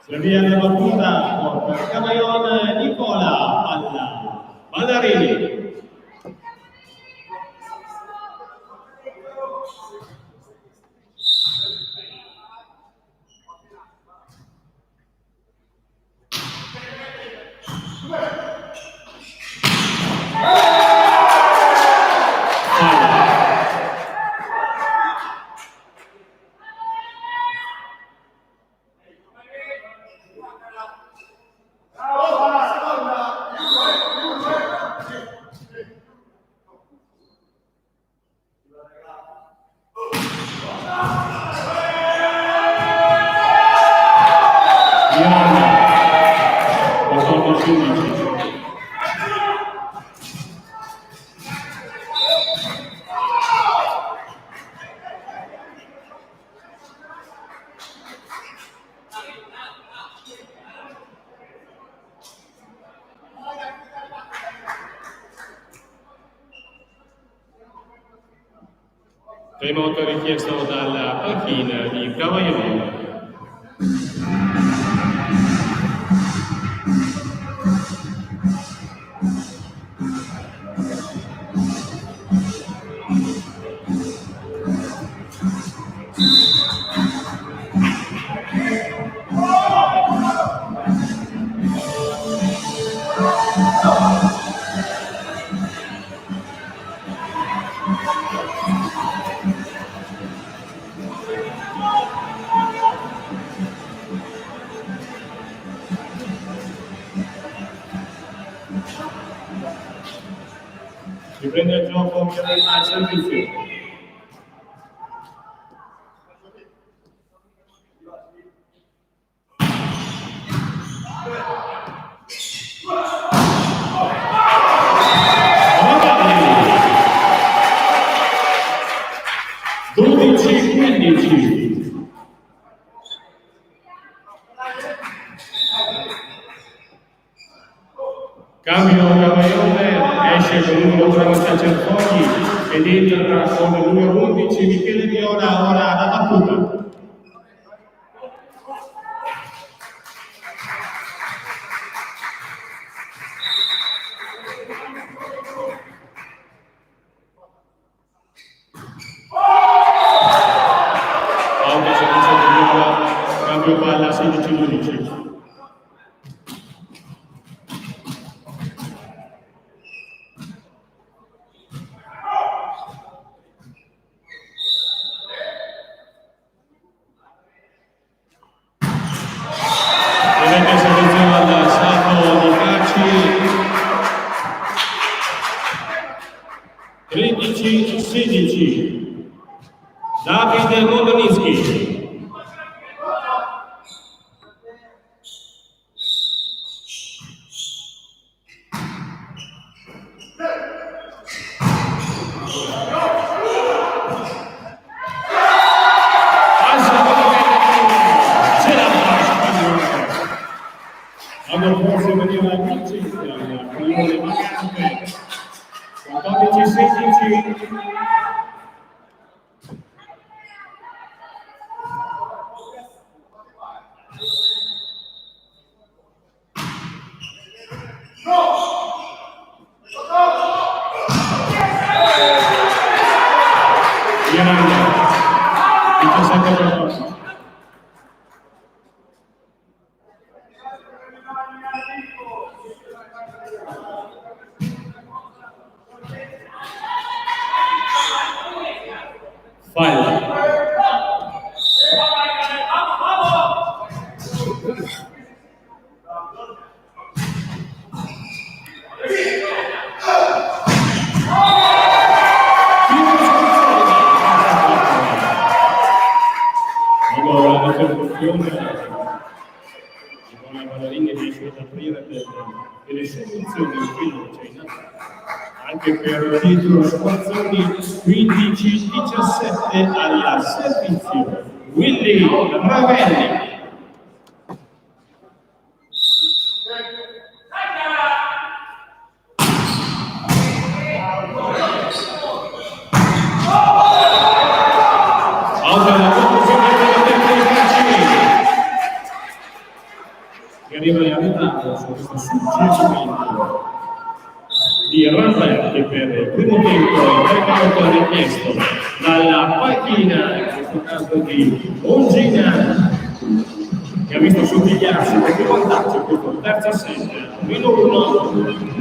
Servia la battuta per Cavaillon Nicola alla Ballarini. Remoto richiesto dalla panchina di Cavaglione. Riprende il gioco al servizio. Cambio Cavaglione, esce con il numero 3 Cerfogli ed entra con il numero 11 Michele Viola, ora alla battuta. Cambio palla 16-12. Davide Modonischi. Hanno forse veniva a vincere, Friuli Magante, 14-16. Anche per Pietro Squazzoni, 15-17 alla servizio. Willy Ravelli. Che arriva a metà su questo suggerimento di Ramberti per il primo tempo intervento richiesto dalla panchina, in questo caso di Ongina, che ha visto sottigliarsi perché vantaggio questo terzo set, -1.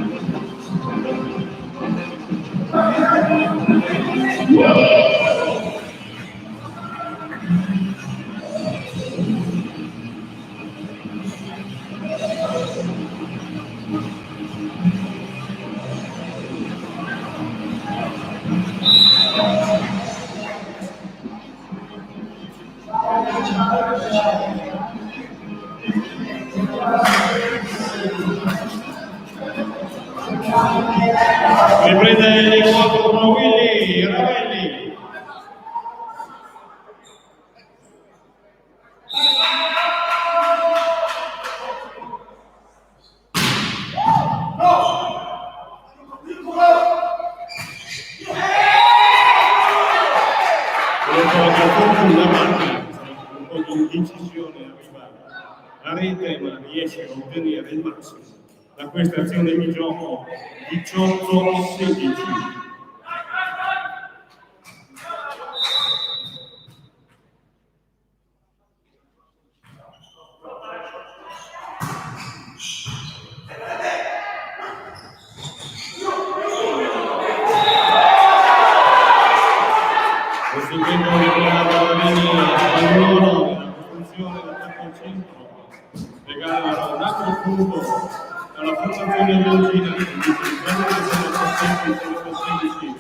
ottenere il massimo. Da questa azione di gioco 18-16. Proseguendo Nicola Ballerini spagnolo nella costruzione del campo centro, regala un altro punto dalla formazione Longina, dicendo che sono contenti con 16.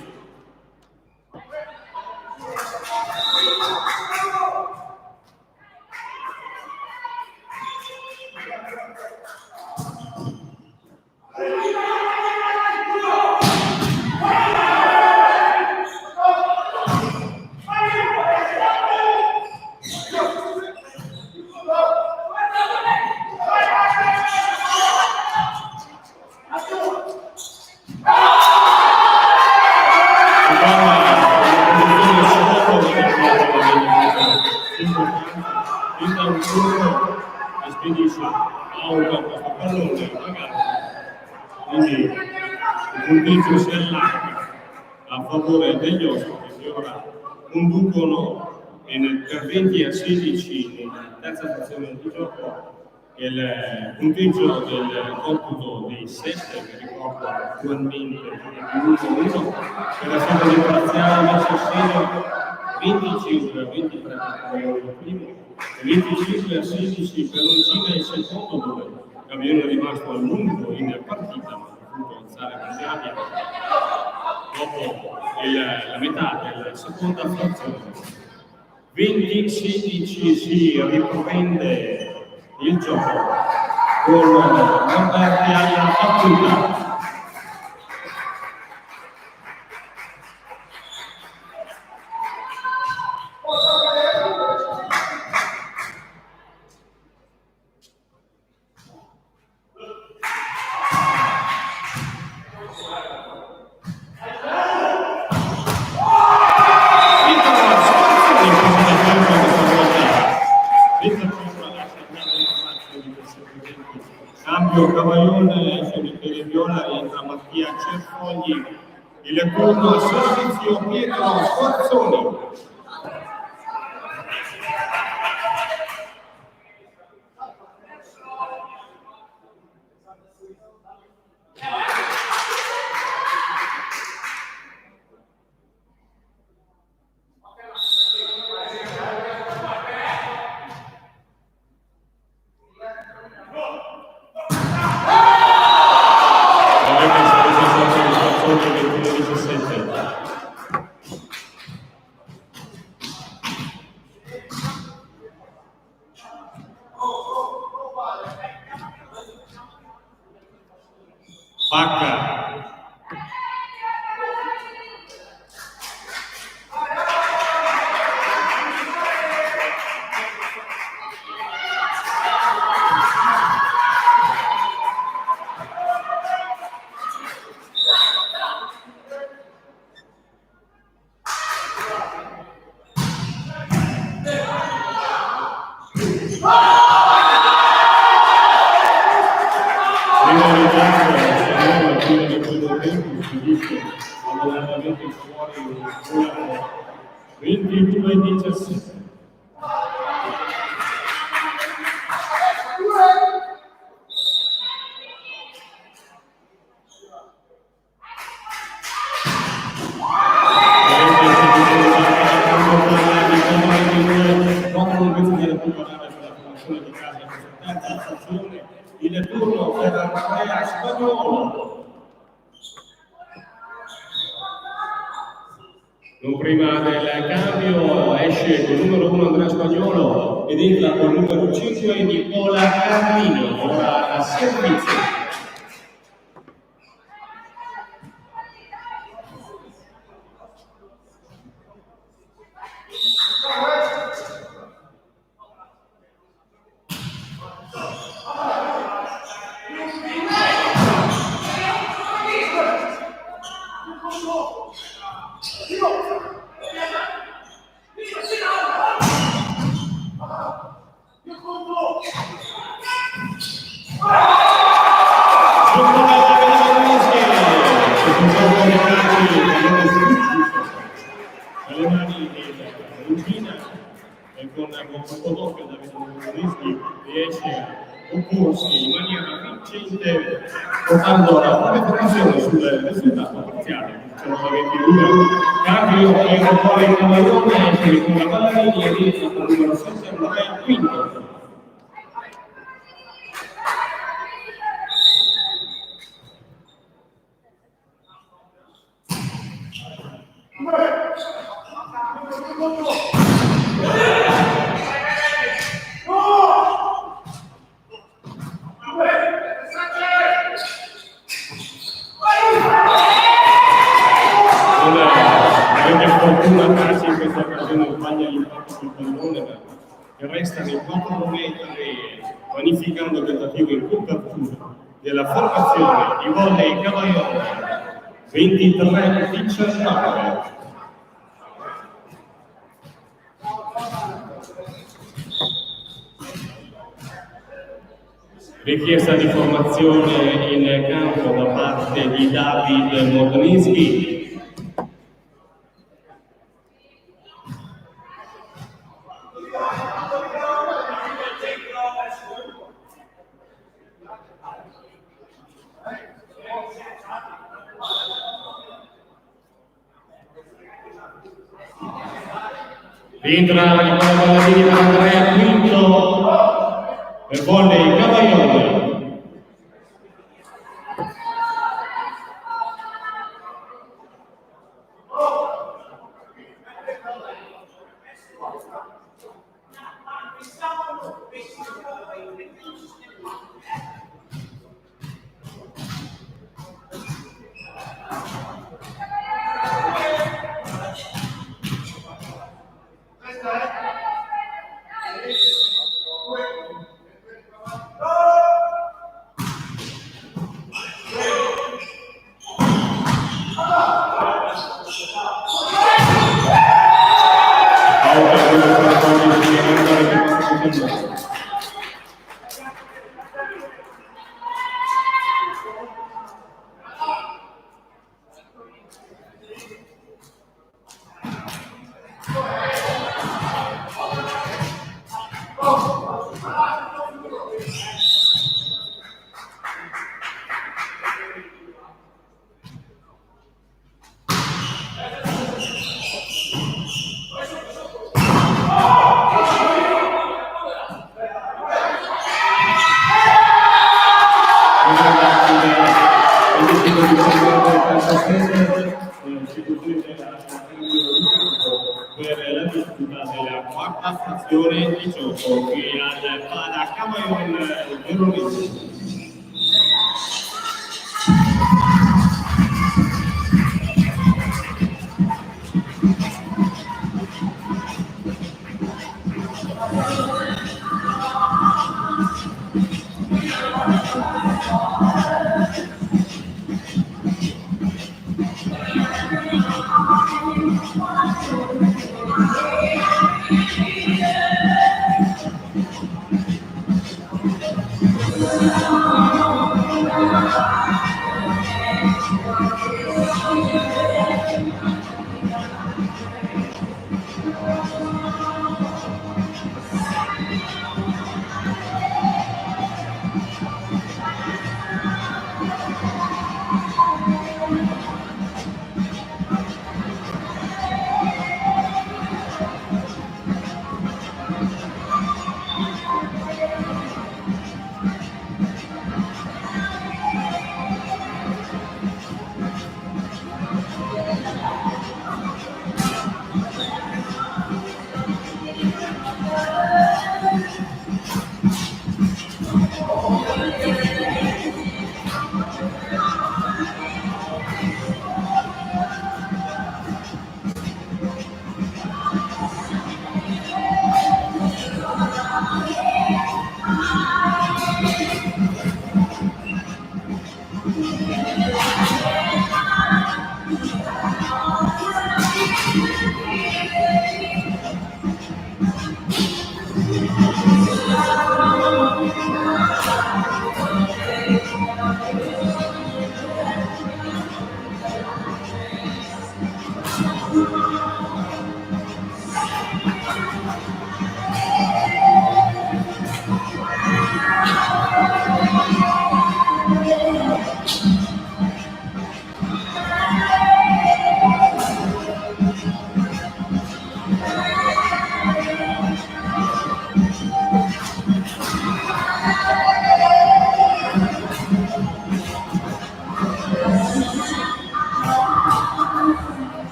Spedisce auto questo pallone quindi il punteggio si allarga a favore degli ospiti che ora conducono per 20-16 nella terza frazione di gioco. Il punteggio del computo dei 7 che ricordo attualmente è 1-1 per la seconda parziale invece segno 25-23 per il primo e 25-16 per Longina il secondo, dove Gabriele è rimasto a lungo in partita ma ha potuto alzare la media dopo la metà della seconda frazione. 20-16 si riprende il gioco con Lamberti alla battuta. Cambio Cavaglione, esce Michele Viola, rientra Mattia Cerfogli, il turno a servizio Pietro Sforzoni. Bacca. All'allenamento fuori 22-17. Il turno per Andrea Spagnolo. Non prima del cambio esce con il numero 1 Andrea Spagnolo ed entra con il numero 5 Nicola Carlino. Ora a servizio. poco doppio Davide Monteschi riesce a opporsi in maniera vincente, portando la preparazione sul risultato parziale, 19-22. Cambio per poi il Cavallone esce con la Ballerini e rientra con il numero 7 Andrea Quinto. Fortuna quasi in questa occasione sbaglia l'impatto sul pallone che resta nei 4 metri vanificando il tentativo in copertura della formazione di volley Cavallone 23-19. Richiesta di formazione in campo da parte di David Modnischi. Rientra di Ballerini per Andrea Quinto per volley Cavallone. Per la disputa della quarta frazione di gioco qui al Cavallone Veronese.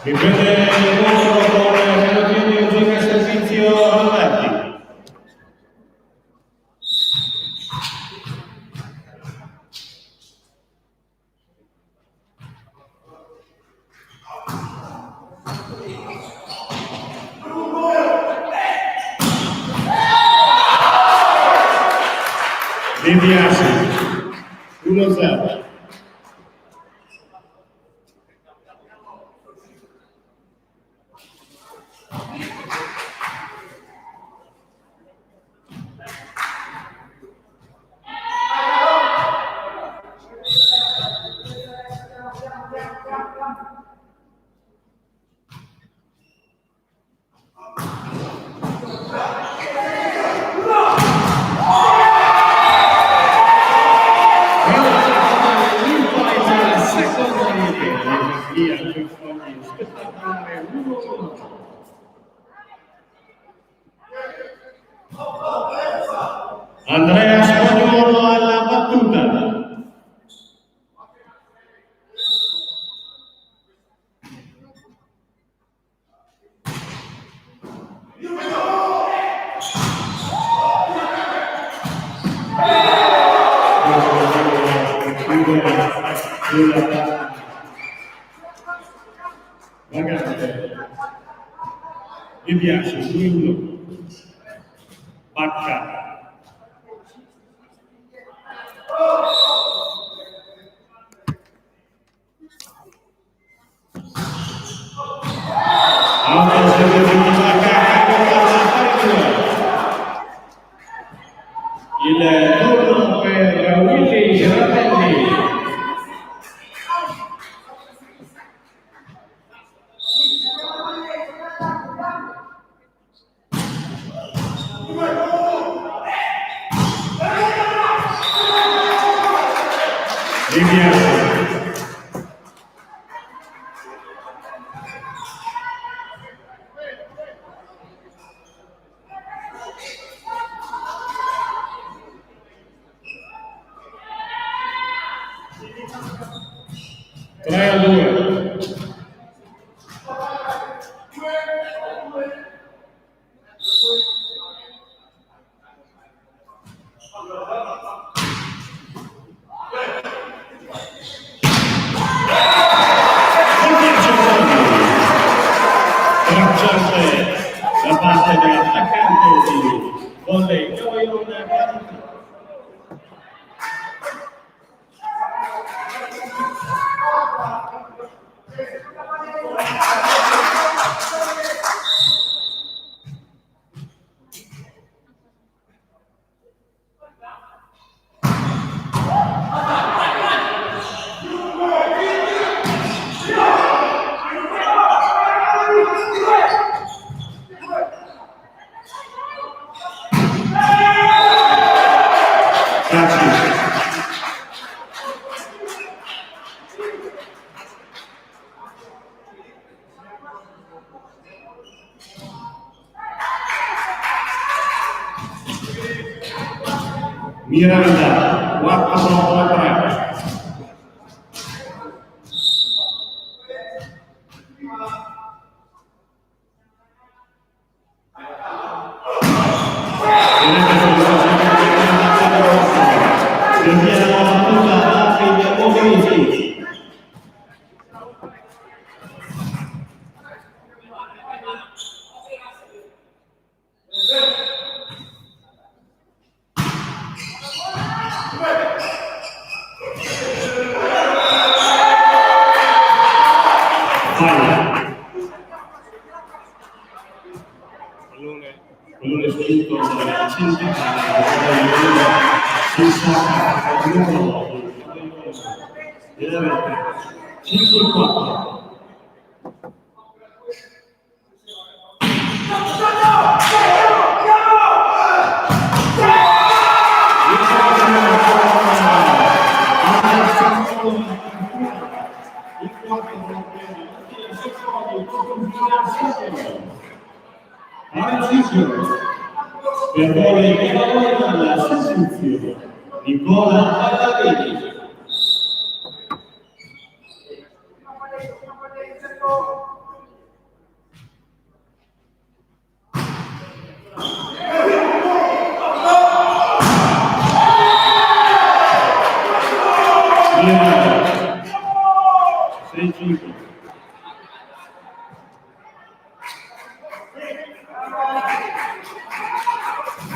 Riprende l'incontro con Melodini Eugenia Servizio Alberti. Deviasi 1-0. Andrea Spagnolo alla battuta. Mi piace, 2-1. Bacca. Il turno per Willy Gerardelli. Tre a 2. Da parte dell'attaccante di volley, poi una partita. Miranda 4-3. Pallone spinto dalla centrale, si stacca il numero della rete 5-4. Per volley che lavora la sostituzione Nicola Palladini.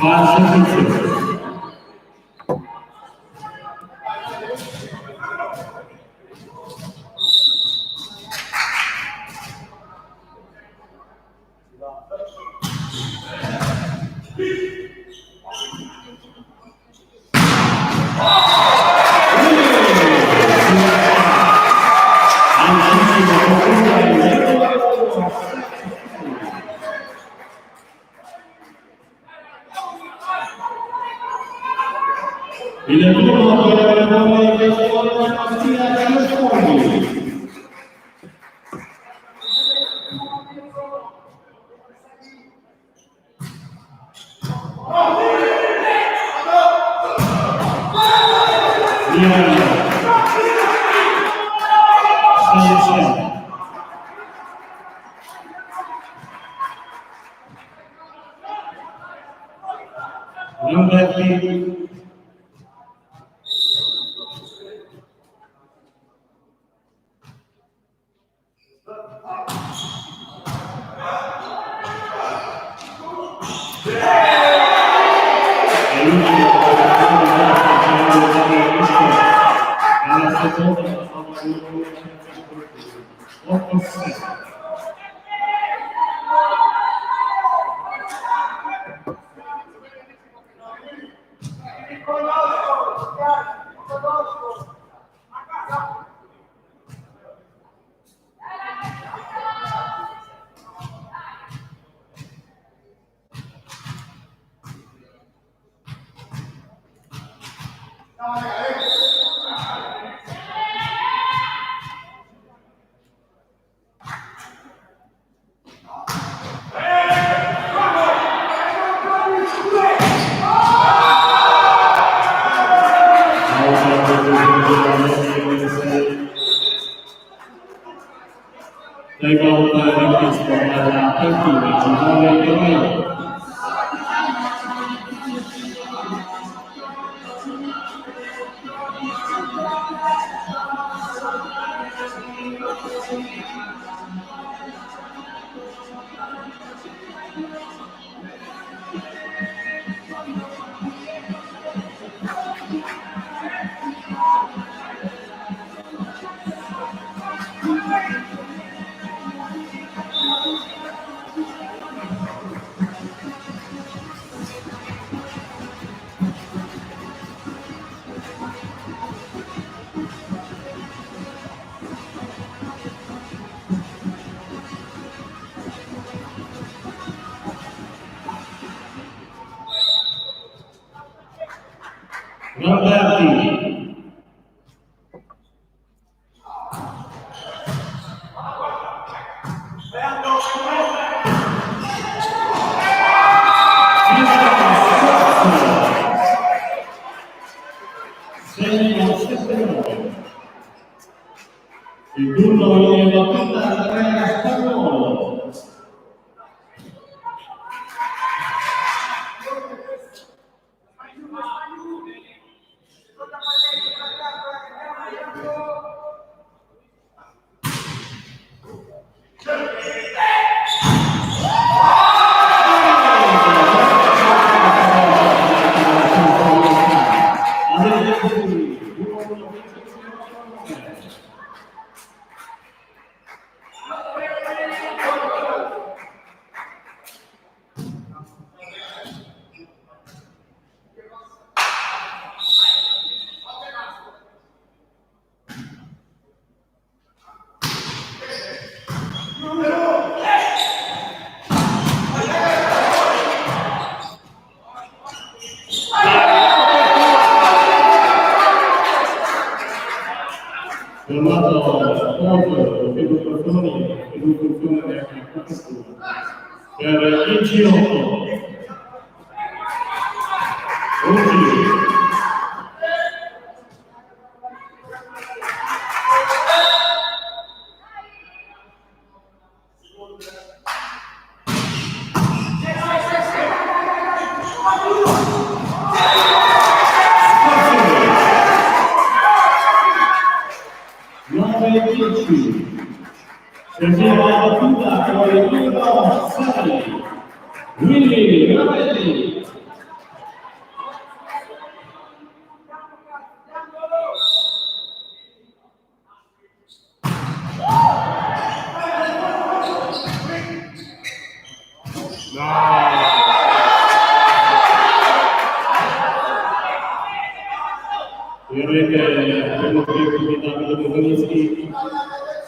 Constitution.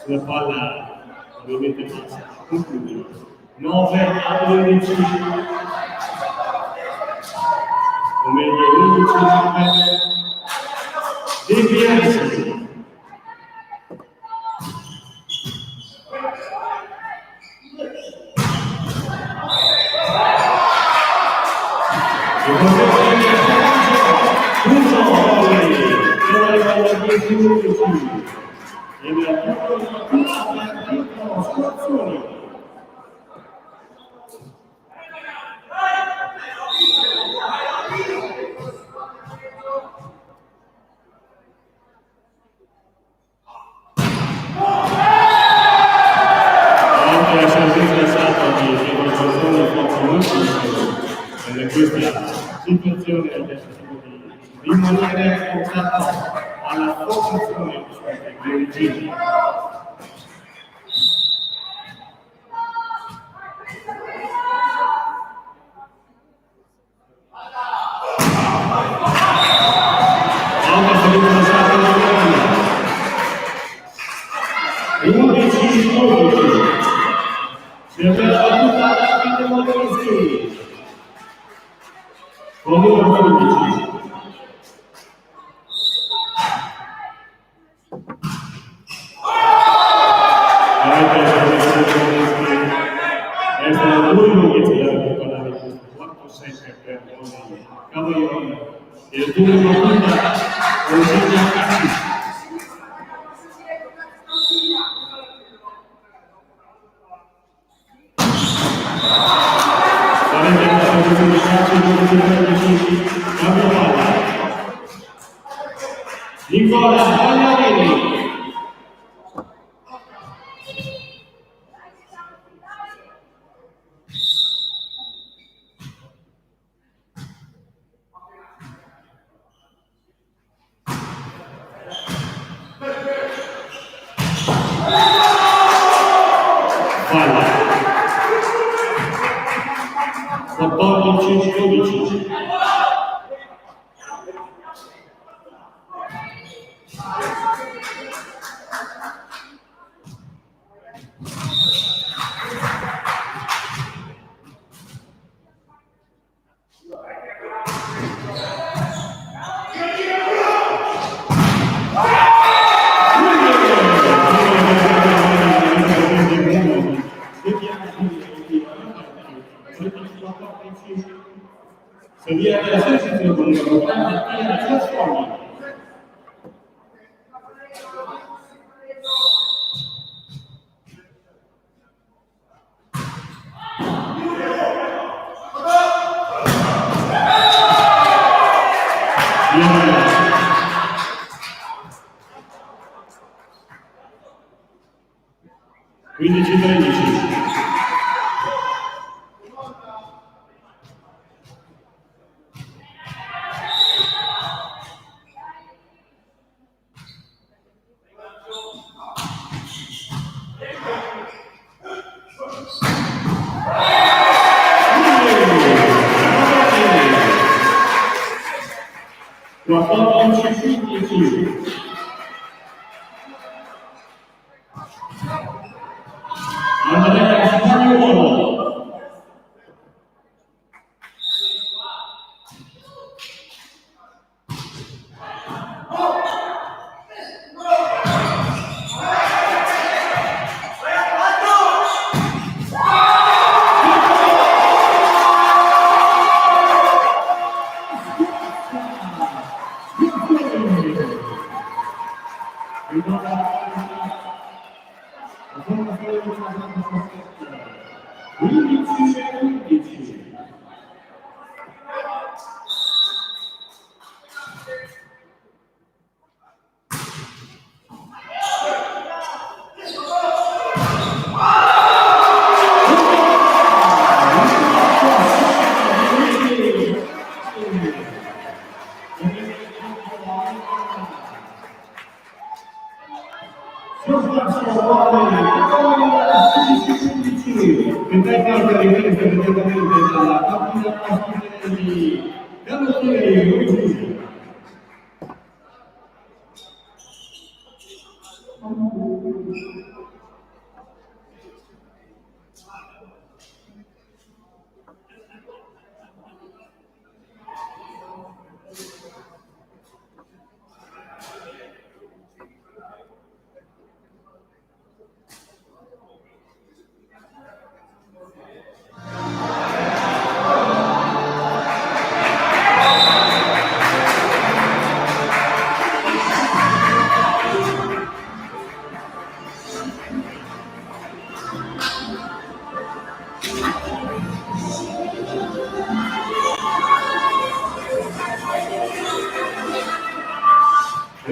Una palla ovviamente passa, conclude 9-11, o meglio 11-9, devianza. Questa situazione del di rimanere contatto alla formazione di origini. Nicola Bagliarini. Falla. 14-12. Sería de la sensación con el programa de la transforma. Quindi 15-13.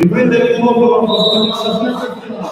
riprendere il mondo con la nostra 15.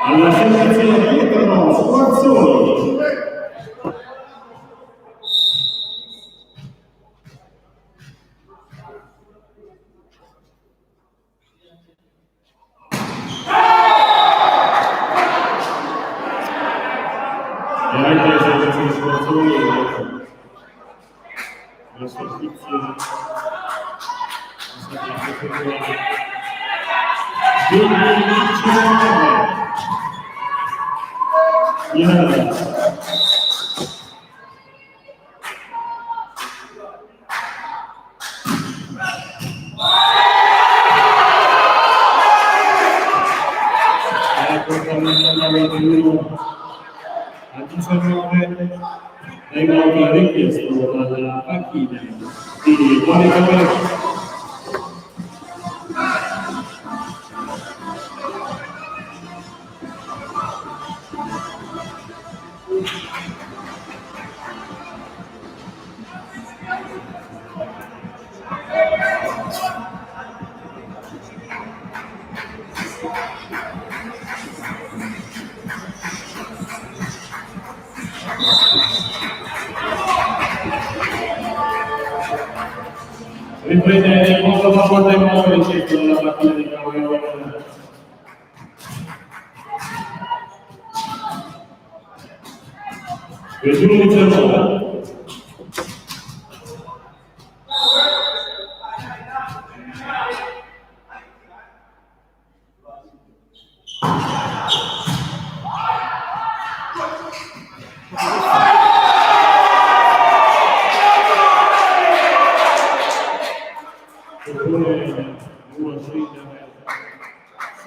Alla sensazione dietro Squarzoni. E anche la sensazione di Squarzoni la servizio a 19 vengono richiesto dalla panchina di Monica Berger. Riprende il mondo da porta in mano il centro della partita di Claudio. Vesino 19.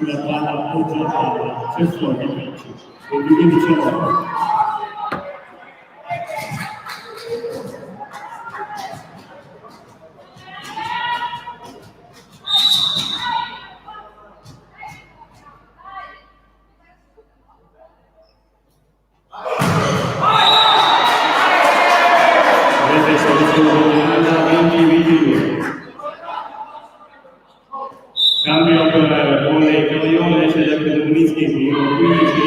sulla palla appoggiata sessuale di calcio. E quindi diciamo cambio con le Cavagliole c'è da Comunisti che io 15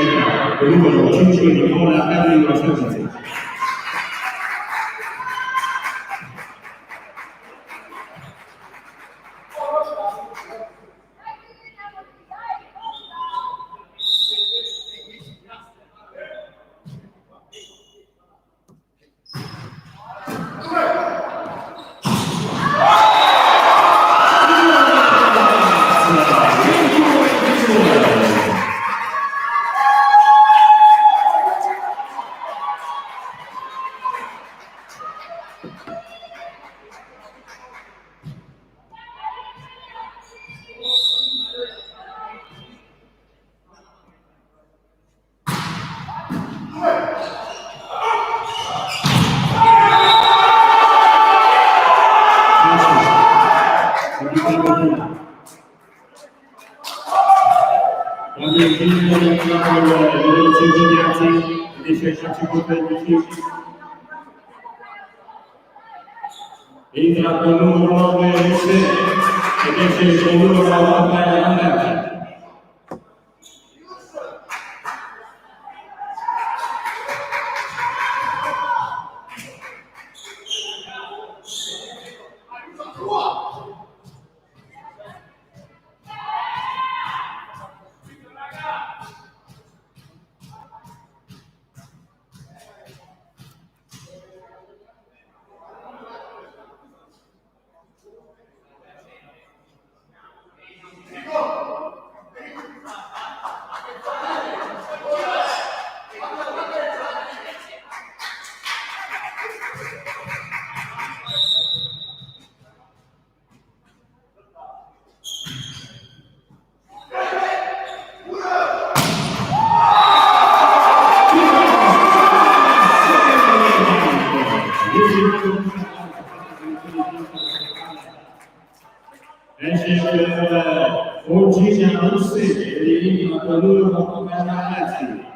con numero 5 Nicola Carlo Servizi. Entra con il numero 9 ed esce con il numero 9 Andrea. Oggi c'è un sede di loro come ragazzi.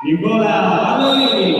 Nicola Valori.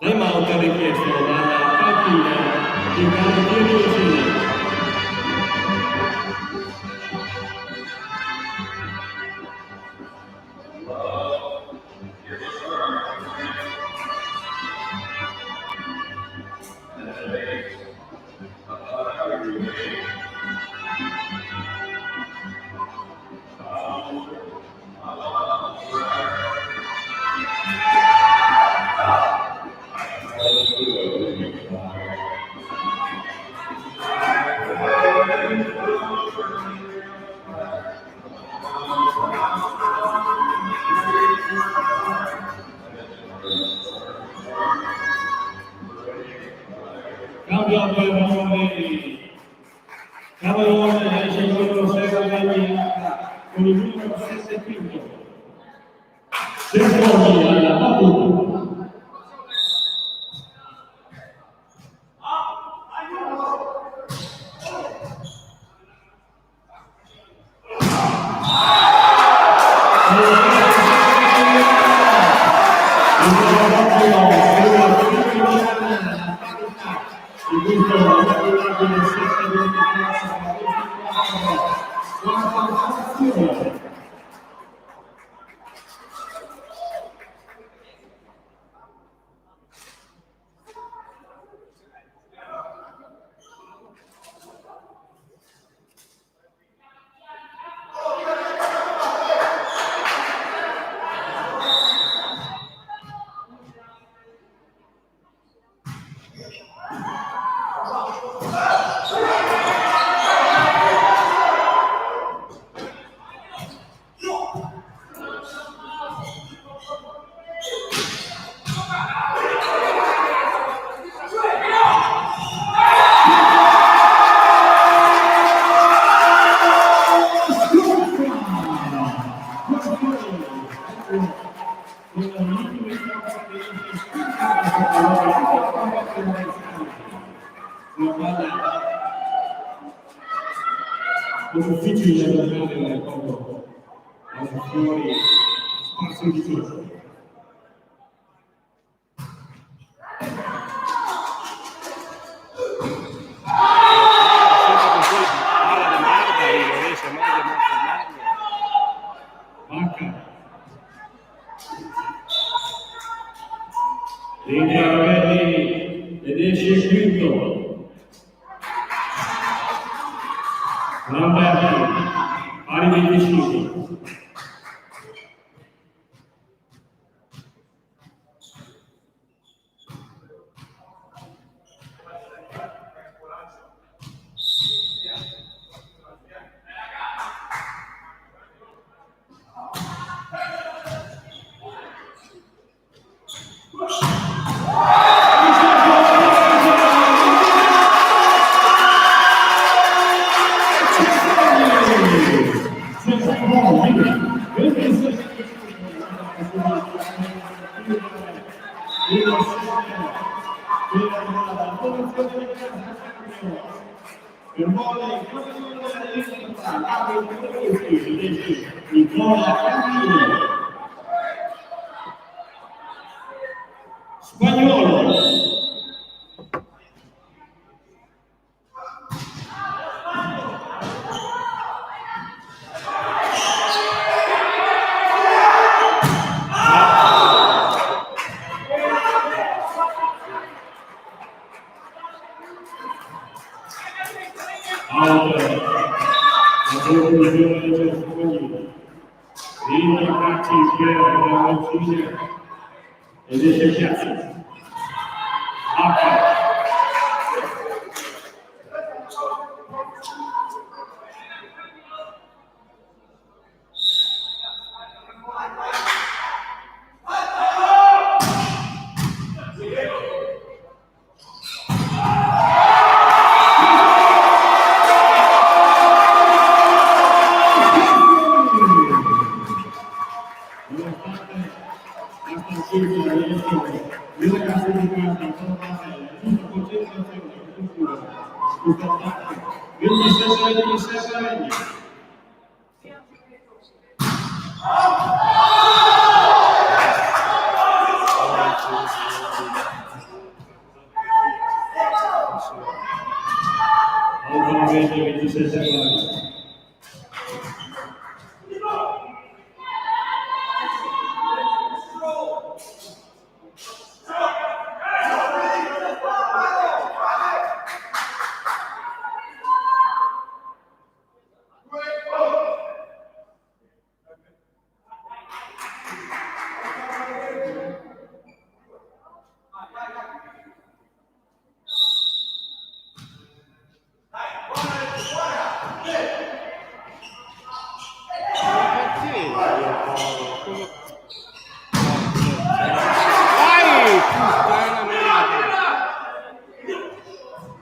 Timeout richiesto dalla panchina di Cartieri Rosini. Cambio due valori. Camerone esce il numero 6 con il numero 7 quinto. Servoni alla battuta. Difficile da prendere quando fuori spazio di gioco. Linea Ravelli ed esce il quinto. Lamberti, pari 25. Spagnolo. Ed esce il piazza.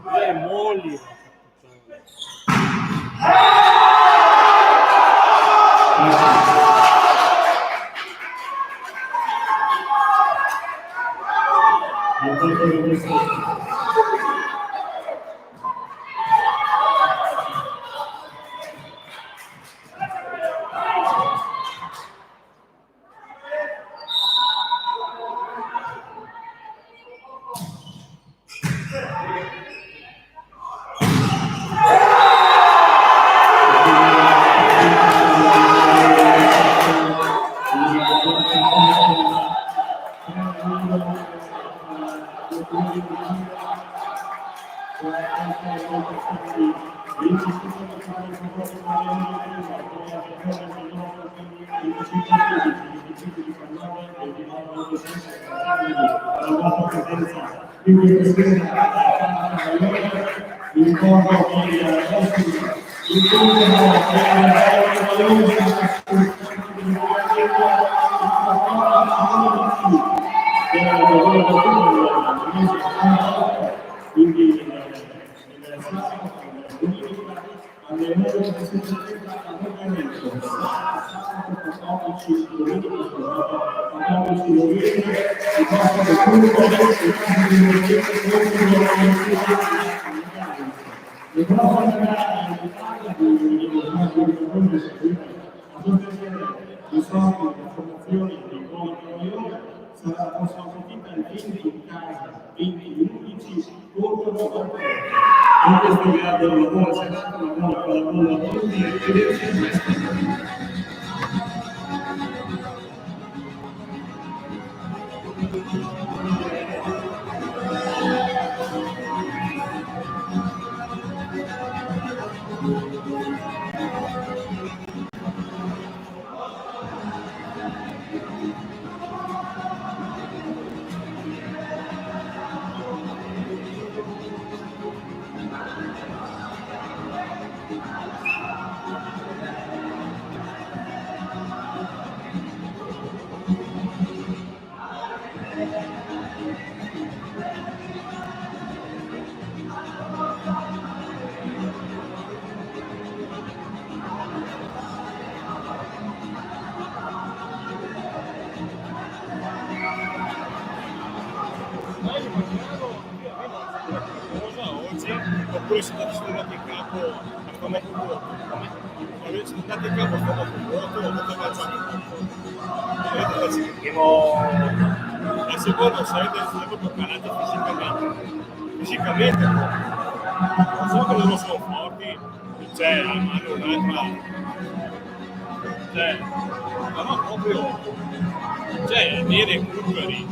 È molli. Oppure sono andati in campo a stomaco vuoto, sono andati in campo a stomaco vuoto o non a secondo sarete proprio calati fisicamente non so che loro sono forti, c'è a mano un'altra, ma proprio, cioè, dire Curveri